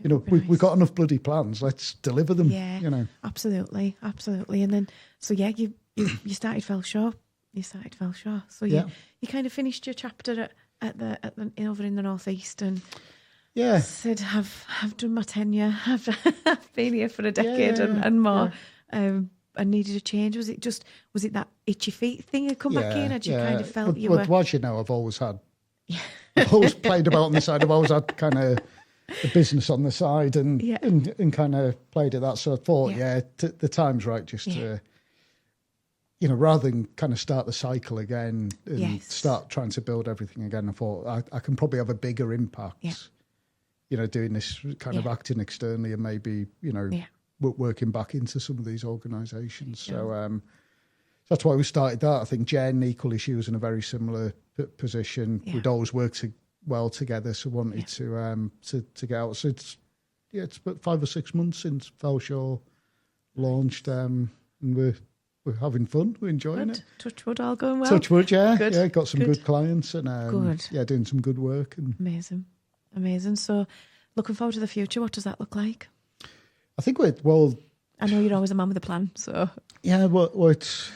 we've got enough bloody plans. Let's deliver them. Yeah, absolutely. And then, so you started Felshaw. So you kind of finished your chapter at the over in the northeast and said, I've done my tenure. I've been here for a decade and more. And needed a change. Was it that itchy feet thing had come back in? Had you kind of felt you were? Well, as you know, I've always played about on the side. I've always had kind of a business on the side and kind of played at that. So I thought, the time's right just to, rather than kind of start the cycle again and start trying to build everything again. I thought I can probably have a bigger impact. Yeah. Doing this kind of acting externally and maybe, working back into some of these organisations. So that's why we started that. I think Jen, equally, she was in a very similar position. Yeah. We'd always worked well together, so wanted to get out. So it's about 5 or 6 months since Felshaw launched, and we're having fun. We're enjoying it. Touch wood, all going well. Touch wood, yeah. Good. Yeah, got some good clients and doing some good work. And Amazing. So looking forward to the future. What does that look like? I think I know you're always a man with a plan, so. Yeah, well it's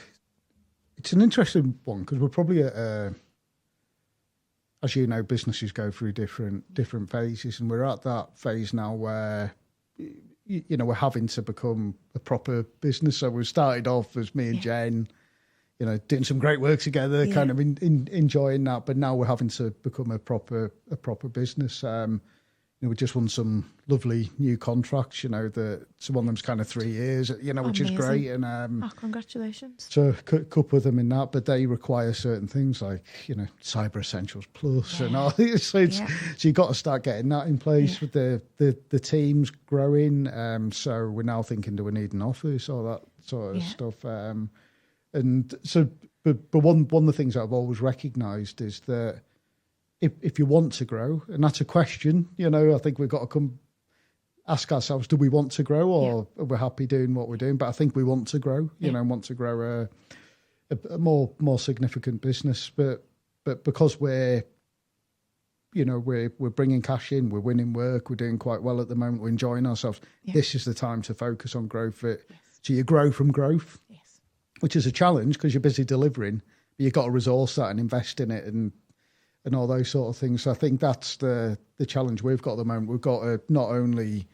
an interesting one because we're probably at as you know, businesses go through different phases, and we're at that phase now where we're having to become a proper business. So we started off as me and Jen, doing some great work together, kind of enjoying that. But now we're having to become a proper business. We just won some lovely new contracts, that some of them's kind of 3 years, which is great. And congratulations. So a couple of them in that, but they require certain things like, Cyber Essentials Plus and all. So you've got to start getting that in place with the teams growing. So we're now thinking, do we need an office, all that sort of stuff. And so, but one of the things that I've always recognised is that if you want to grow, and that's a question, I think we've got to come ask ourselves, do we want to grow or are we happy doing what we're doing? But I think we want to grow, and want to grow a more significant business. But because we're bringing cash in, we're winning work, we're doing quite well at the moment, we're enjoying ourselves. This is the time to focus on growth. So you grow from growth, which is a challenge because you're busy delivering, but you've got to resource that and invest in it and all those sort of things. So I think that's the challenge we've got at the moment. We've got to not only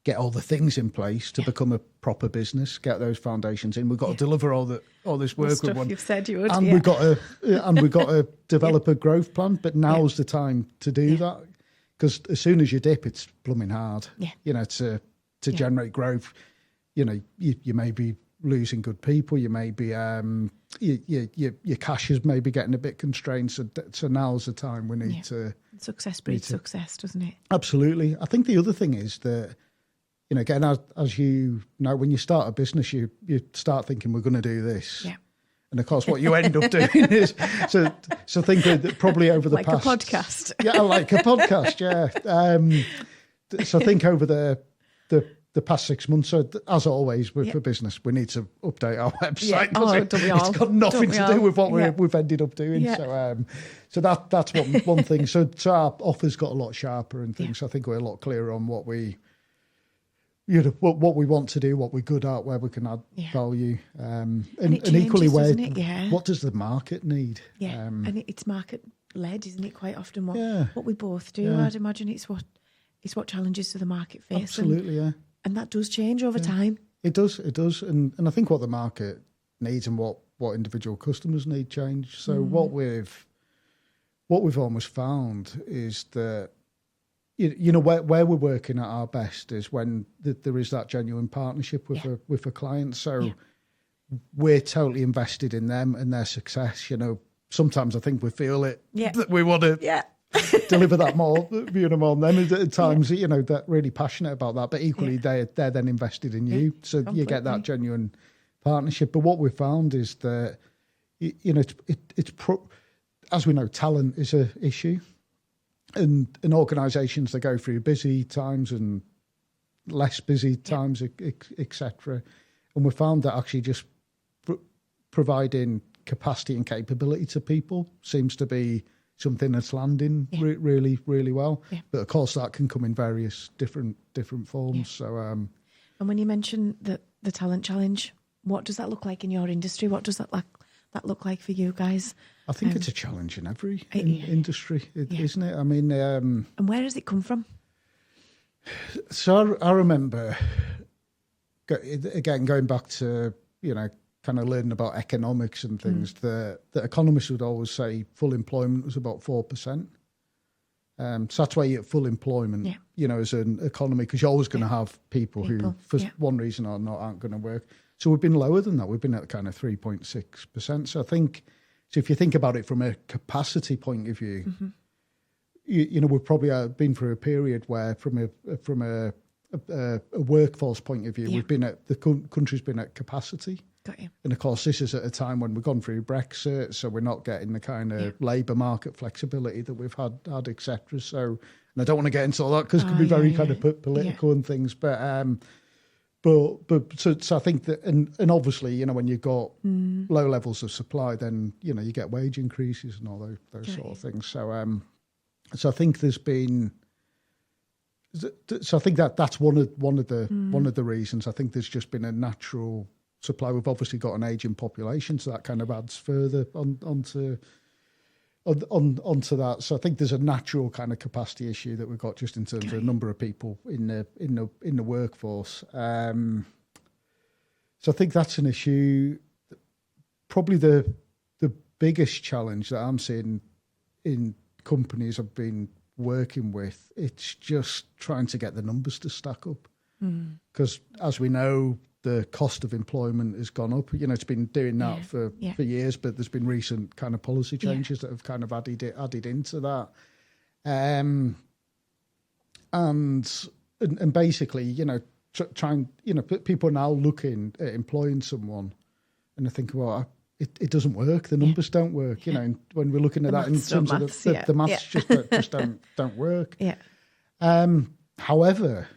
get all the things in place to become a proper business, get those foundations in. We've got to deliver all this work. The stuff you've said you would, and we've got to develop a growth plan. But now's the time to do that, because as soon as you dip, it's blooming hard. To generate growth. You may be losing good people. You may be your cash is maybe getting a bit constrained. So now's the time we need to. Success breeds success, doesn't it? Absolutely. I think the other thing is that, again, as you know, when you start a business, you start thinking we're going to do this. Yeah. And of course, what you end up doing is so think that probably over the like past a podcast. Yeah, like a podcast. Yeah. So think over the past 6 months. So as always, for business, we need to update our website. It's got nothing to do with what we've ended up doing. Yeah. So that's one thing. So our offer's got a lot sharper and things. Yeah. I think we're a lot clearer on what we. What we want to do, what we're good at, where we can add value, and equally where what does the market need? Yeah, and it's market led, isn't it? Quite often, what we both do. I'd imagine it's what challenges do the market face. Absolutely, and that does change over time. It does, and I think what the market needs and what individual customers need change. So what we've almost found is that. Where we're working at our best is when there is that genuine partnership with a client. So we're totally invested in them and their success. Sometimes I think we feel it that we want to deliver that more on them. At times, that really passionate about that. But equally, they're then invested in you, so completely. You get that genuine partnership. But what we found is that as we know, talent is an issue. And in organisations, they go through busy times and less busy times, etc. And we found that actually just providing capacity and capability to people seems to be something that's landing really, really well. Yeah. But of course, that can come in various different forms. Yeah. So, and when you mention the talent challenge, what does that look like in your industry? What does that look like for you guys? I think it's a challenge in every industry, isn't it? I mean... and where does it come from? So I remember, again, going back to, kind of learning about economics and things, that economists would always say full employment was about 4%. So that's why you're at full employment, as an economy, because you're always going to have people who, for one reason or not, aren't going to work. So we've been lower than that. We've been at kind of 3.6%. So I think... So if you think about it from a capacity point of view, we've probably been through a period where, from a workforce point of view, we've been at the country's been at capacity. Got you. And of course, this is at a time when we've gone through Brexit, so we're not getting the kind of labour market flexibility that we've had, etc. So, and I don't want to get into all that because it can be very kind of political and things, but. So I think that, and obviously, when you've got low levels of supply, then, you get wage increases and all those sort of things. So, so I think there's been, so I think that's one of the reasons. I think there's just been a natural supply. We've obviously got an aging population, so that kind of adds further onto that. So I think there's a natural kind of capacity issue that we've got just in terms of the number of people in the workforce. So I think that's an issue. Probably the biggest challenge that I'm seeing in companies I've been working with, it's just trying to get the numbers to stack up. Because as we know, the cost of employment has gone up. It's been doing that for years, but there's been recent kind of policy changes that have kind of added into that. And basically, trying, people are now looking at employing someone and they think, well, it doesn't work. The numbers don't work. And when we're looking at that in terms of the maths just don't work. Yeah. However,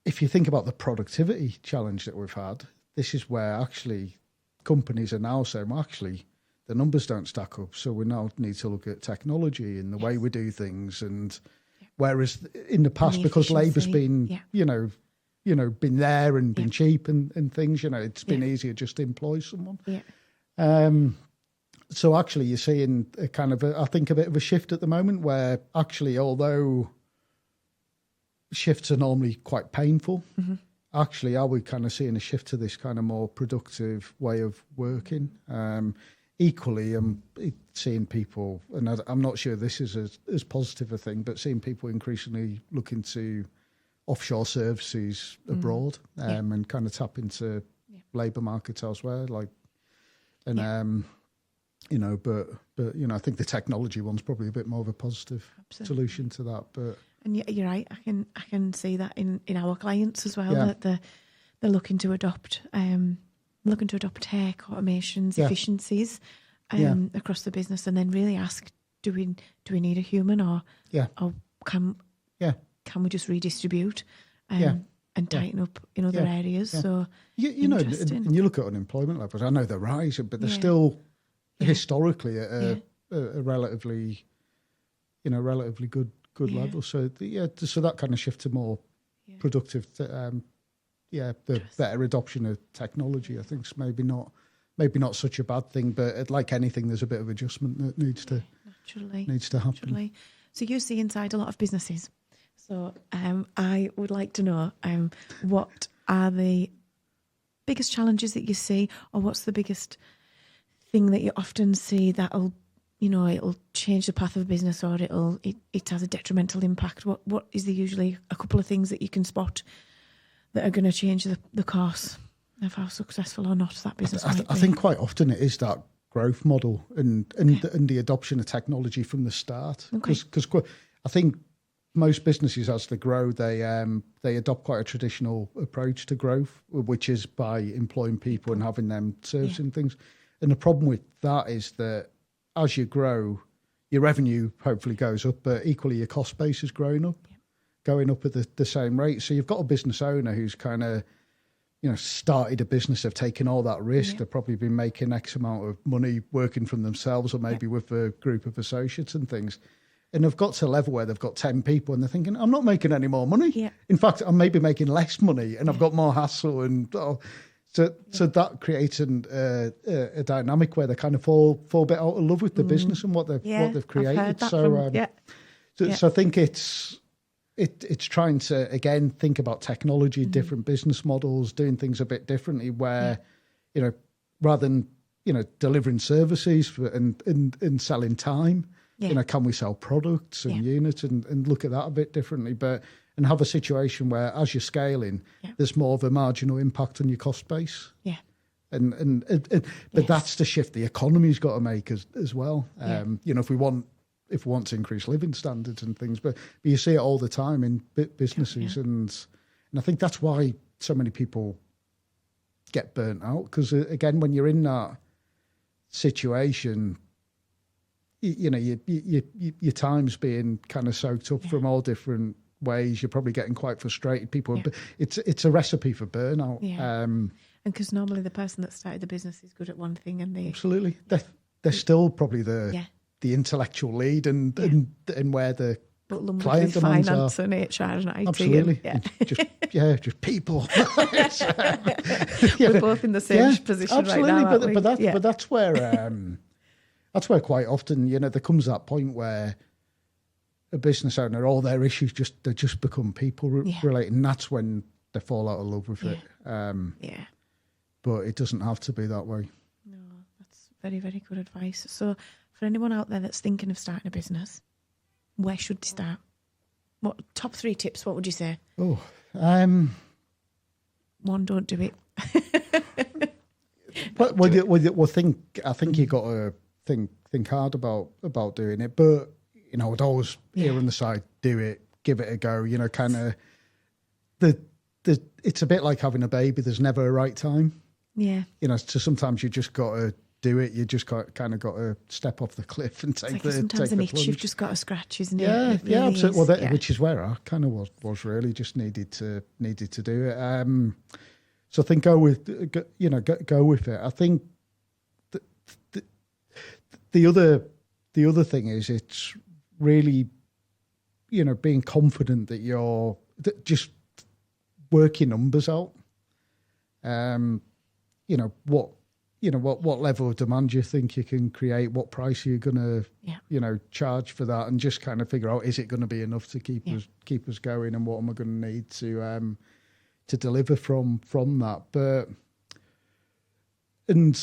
if you think about the productivity challenge that we've had, this is where actually companies are now saying, well, actually, the numbers don't stack up. So we now need to look at technology and the way we do things. And whereas in the past, because labour's been, been there and been cheap and things, it's been easier just to employ someone. Yeah. So actually you're seeing a kind of, I think, a bit of a shift at the moment where actually, although shifts are normally quite painful, actually, are we kind of seeing a shift to this kind of more productive way of working? Equally, I'm seeing people, and I'm not sure this is as positive a thing, but seeing people increasingly looking to offshore services abroad, and kind of tap into labour markets elsewhere. But I think the technology one's probably a bit more of a positive solution to that. But you're right. I can see that in our clients as well, that they're looking to adopt tech, automations, efficiencies across the business, and then really ask, do we need a human, or can we just redistribute and tighten up in other areas? So you know, and you look at unemployment levels. I know they're rising, but they're still historically at a relatively good level. So so that kind of shift to more productive, the better adoption of technology, I think, is maybe not such a bad thing. But like anything, there's a bit of adjustment that needs to happen. Naturally. So you see inside a lot of businesses. So I would like to know what are the biggest challenges that you see, or what's the biggest thing that you often see that'll change the path of a business, or it has a detrimental impact? What is there usually a couple of things that you can spot that are going to change the course of how successful or not that business might be? I think quite often it is that growth model and the adoption of technology from the start. Because I think most businesses, as they grow, they adopt quite a traditional approach to growth, which is by employing people and having them servicing things. And the problem with that is that as you grow, your revenue hopefully goes up, but equally your cost base is going up at the same rate. So you've got a business owner who's kind of, started a business, they've taken all that risk. They've probably been making X amount of money working from themselves, or maybe with a group of associates and things. And they've got to a level where they've got 10 people and they're thinking, I'm not making any more money. Yeah. In fact, I'm maybe making less money and I've got more hassle. And so that creates a dynamic where they kind of fall a bit out of love with the business and what they've created. So I think it's trying to, again, think about technology, different business models, doing things a bit differently where, rather than, delivering services and selling time, can we sell products and units and look at that a bit differently, and have a situation where as you're scaling, there's more of a marginal impact on your cost base. Yeah. But that's the shift the economy's got to make as well. If we want to increase living standards and things, but you see it all the time in businesses, and I think that's why so many people get burnt out, because again, when you're in that situation, your time's being kind of soaked up from all different ways. You're probably getting quite frustrated. People, it's a recipe for burnout. Yeah. And because normally the person that started the business is good at one thing, and absolutely they're still probably the intellectual lead and where the client demands finance and HR and IT. Absolutely, just people. We're both in the same position right now. But that's where. That's where quite often, there comes that point where a business owner, all their issues they just become people related, and that's when they fall out of love with it. But it doesn't have to be that way. No, that's very, very good advice. So for anyone out there that's thinking of starting a business, where should they start? What top 3 tips? What would you say? One, don't do it. I think you got to think hard about doing it, but I'd always err on the side, do it, give it a go. Kind of it's a bit like having a baby. There's never a right time. Yeah. So sometimes you just got to do it. You just kind of got to step off the cliff and take the sometimes an itch plunge. You've just got to scratch, isn't it? Yeah, it really absolutely. Well, which is where I kind of was really just needed to do it. So I think go with it. I think the other thing is it's really, being confident that you're just work your numbers out. What level of demand you think you can create, what price are you going to, charge for that, and just kind of figure out, is it going to be enough to keep us going, and what am I going to need to deliver from that? But and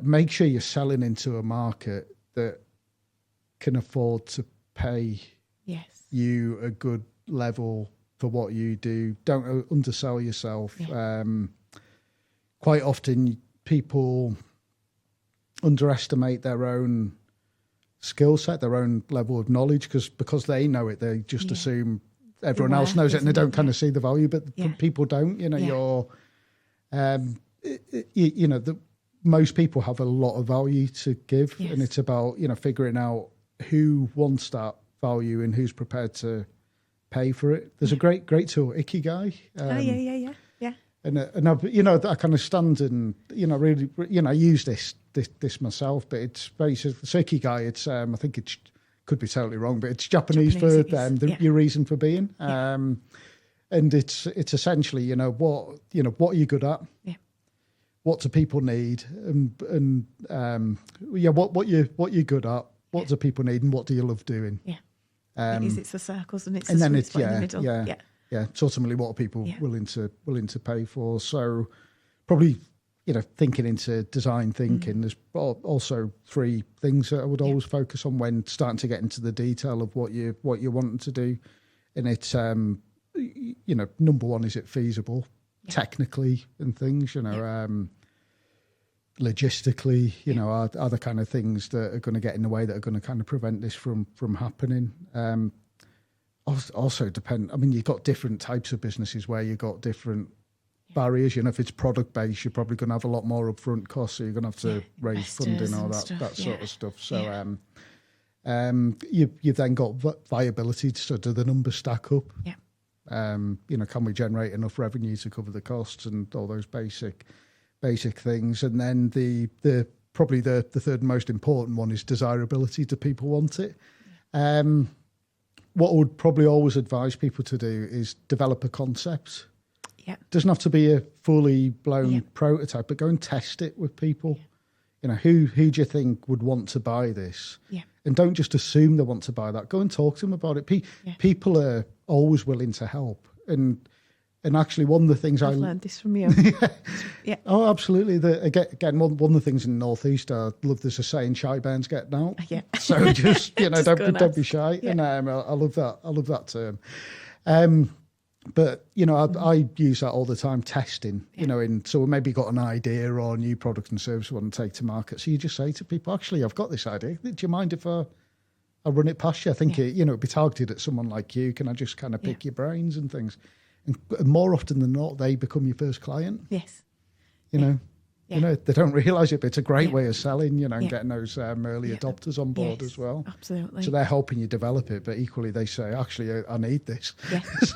make sure you're selling into a market that can afford to pay you a good level for what you do. Don't undersell yourself. Quite often people underestimate their own skill set, their own level of knowledge, because they know it, they just assume everyone else knows it, and they don't kind of see the value. But people don't. Most people have a lot of value to give, and it's about figuring out who wants that value and who's prepared to pay for it. There's a great tool, Ikigai. And I kind of stand and really I use this myself, but it's basically Ikigai. It's I think it could be totally wrong, but it's Japanese for your reason for being. And it's essentially what are you good at? What do people need? And what you're good at? What do people need? And what do you love doing? It's the circles and it's and the then sweet it's spot in the middle. Yeah, it's ultimately what are people willing to pay for. So probably thinking into design thinking. There's also 3 things that I would always focus on when starting to get into the detail of what you're wanting to do. And it's number 1, is it feasible technically and things, logistically, are the kind of things that are going to get in the way, that are going to kind of prevent this from happening. Also depend. I mean, you've got different types of businesses where you've got different barriers. If it's product based, you're probably going to have a lot more upfront costs, so you're going to have to raise funding, all that sort of stuff. So you've then got viability. So do the numbers stack up? Can we generate enough revenue to cover the costs and all those basic things? And then the probably the third most important one is desirability. Do people want it? What I would probably always advise people to do is develop a concept. Doesn't have to be a fully blown prototype, but go and test it with people. Who do you think would want to buy this? And don't just assume they want to buy that. Go and talk to them about it. People are always willing to help. And actually, one of the things I've learned this from you. Oh, absolutely. Again, one of the things in the Northeast I love, there's a saying, shy bands getting out. So just don't be shy. And I love that. I love that term. But I use that all the time, testing. So we maybe got an idea or a new product and service we want to take to market. So you just say to people, actually, I've got this idea. Do you mind if I run it past you? I think it'd be targeted at someone like you. Can I just kind of pick your brains and things? And more often than not, they become your first client. Yes. They don't realise it, but it's a great way of selling, and getting those early adopters on board as well. Absolutely. So they're helping you develop it, but equally they say, actually, I need this.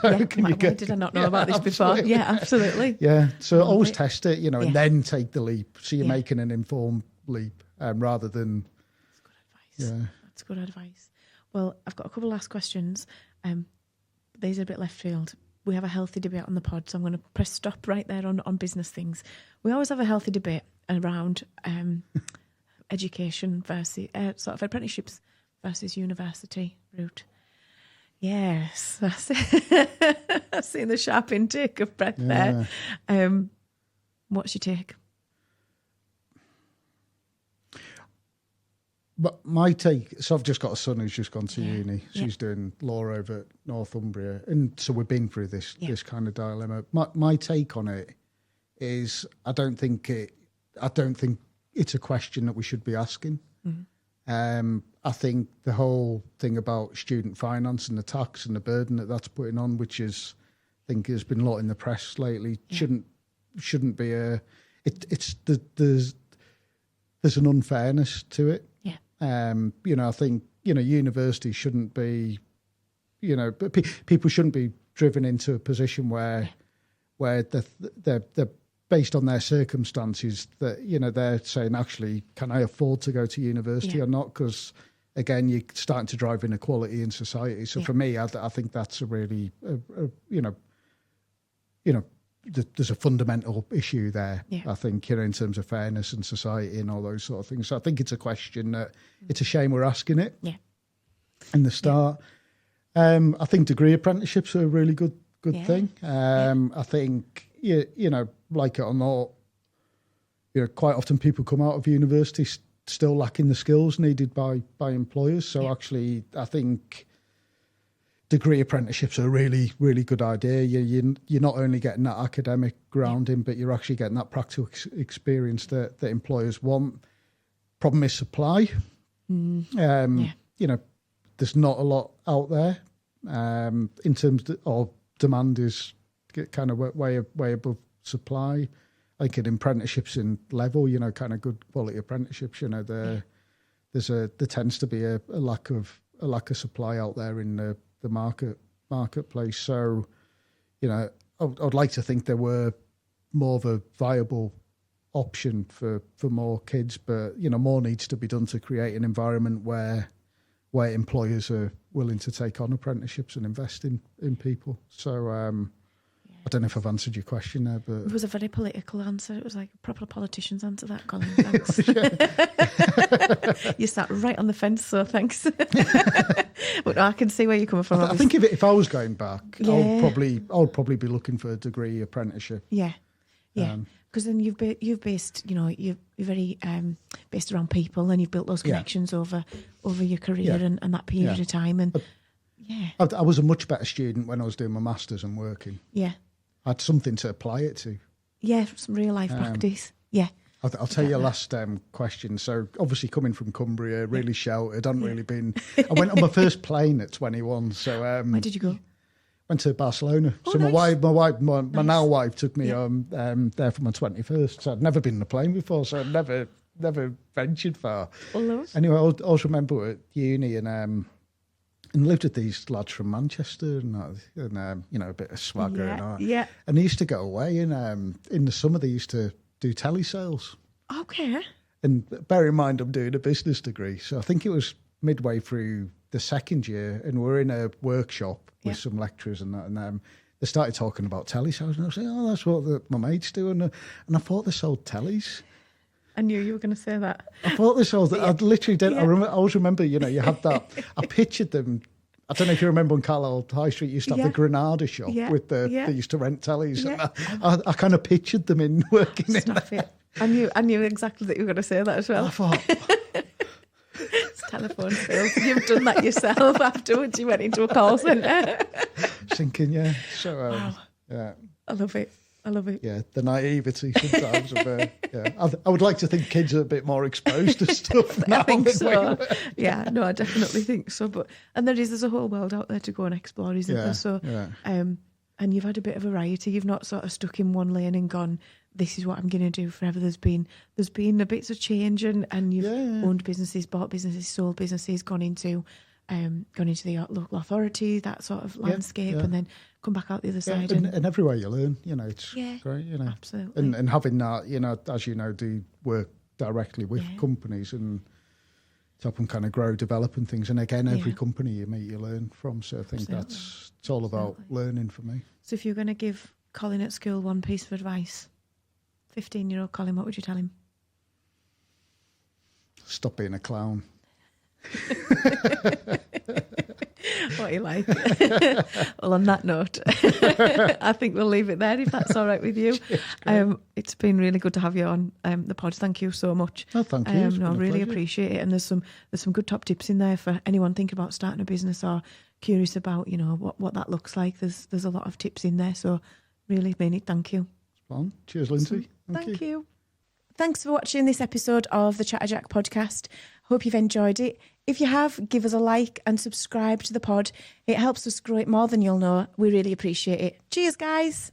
Why did I not know about this before? Yeah, absolutely. Yeah. So always test it, and then take the leap. So you're making an informed leap rather than. That's good advice. That's good advice. Well, I've got a couple of last questions. These are a bit left field. We have a healthy debate on the pod, so I'm going to press stop right there on business things. We always have a healthy debate around education versus sort of apprenticeships versus university route. Yes, I've seen the sharp intake of breath there. What's your take? But my take, so I've just got a son who's just gone to uni. She's doing law over at Northumbria. And so we've been through this kind of dilemma. My take on it is I don't think it's a question that we should be asking. I think the whole thing about student finance and the tax and the burden that's putting on, which is, I think has been a lot in the press lately, shouldn't be there's an unfairness to it. I think, universities shouldn't be, people shouldn't be driven into a position where they're based on their circumstances that, they're saying, actually, can I afford to go to university or not? Because, again, you're starting to drive inequality in society. So for me, I think that's a really, there's a fundamental issue there, I think, in terms of fairness and society and all those sort of things. So I think it's a question that it's a shame we're asking it in the start. I think degree apprenticeships are a really good thing. I think, like it or not, quite often people come out of university still lacking the skills needed by employers. So actually, I think degree apprenticeships are a really, really good idea. You're not only getting that academic grounding, but you're actually getting that practical experience that employers want. Problem is supply. You know, there's not a lot out there in terms of demand is kind of way above supply. I think in apprenticeships in level, you know, kind of good quality apprenticeships, you know, there tends to be a lack of supply out there in the marketplace. So, you know, I'd like to think there were more of a viable option for more kids, but you know, more needs to be done to create an environment where employers are willing to take on apprenticeships and invest in people. So I don't know if I've answered your question there, but it was a very political answer. It was like a proper politician's answer, that, Colin. Thanks. You sat right on the fence, so thanks. But I can see where you're coming from. I think if I was going back, I would probably be looking for a degree apprenticeship. Yeah. Because then you've based, you know, you're very based around people, and you've built those connections over your career and that period of time. And I was a much better student when I was doing my masters and working. Yeah, I had something to apply it to. Yeah, some real life practice. Yeah. I'll tell you your last question. So obviously coming from Cumbria, really sheltered, hadn't really been. I went on my first plane at 21. So where did you go? Went to Barcelona. Oh, so nice. my now wife took me there for my 21st. So I'd never been in a plane before, so I'd never ventured far. Well, anyway, I always remember at uni and lived with these lads from Manchester and you know, a bit of swagger and all that. Yeah. And they used to go away and in the summer they used to do telesales. Okay. And bear in mind I'm doing a business degree, so I think it was midway through the second year, and we're in a workshop with some lecturers and that, and they started talking about telesales, and I was saying, "Oh, that's what my mates do," and I thought they sold tellies. I knew you were going to say that. I thought they sold. I literally did. I always remember. You know, you had that. I pictured them. I don't know if you remember when Carlisle High Street used to have the Granada shop with they used to rent tellies. Yeah. And I kind of pictured them in working Stop in it. I knew exactly that you were going to say that as well. I thought. It's telephone sales. You've done that yourself afterwards. You went into a call centre. Thinking, yeah. So, wow. yeah. I love it. Yeah, the naivety sometimes of I would like to think kids are a bit more exposed to stuff now. I think so. Yeah, no, I definitely think so. And there's a whole world out there to go and explore, isn't there? So, and you've had a bit of variety. You've not sort of stuck in one lane and gone, this is what I'm going to do forever. There's been a bits of change, and you've owned businesses, bought businesses, sold businesses, gone into the local authority, that sort of landscape, and then come back out the other side. And everywhere you learn, you know, it's great, you know. Absolutely. And having that, you know, as you know, do work directly with companies and to help them kind of grow, develop and things. And again, every company you meet, you learn from. So I think it's all about learning for me. So if you're going to give Colin at school one piece of advice, 15-year-old Colin, what would you tell him? Stop being a clown. What you like. Well, on that note, I think we'll leave it there if that's all right with you. It's been really good to have you on the pod. Thank you so much. Oh, thank you. I really appreciate it. And there's some good top tips in there for anyone thinking about starting a business or curious about, you know, what that looks like. There's a lot of tips in there. So really mean it. Thank you. Fun. Cheers, Lindsay. Thank you. Thanks for watching this episode of the Chatterjack Podcast. Hope you've enjoyed it. If you have, give us a like and subscribe to the pod. It helps us grow it more than you'll know. We really appreciate it. Cheers, guys.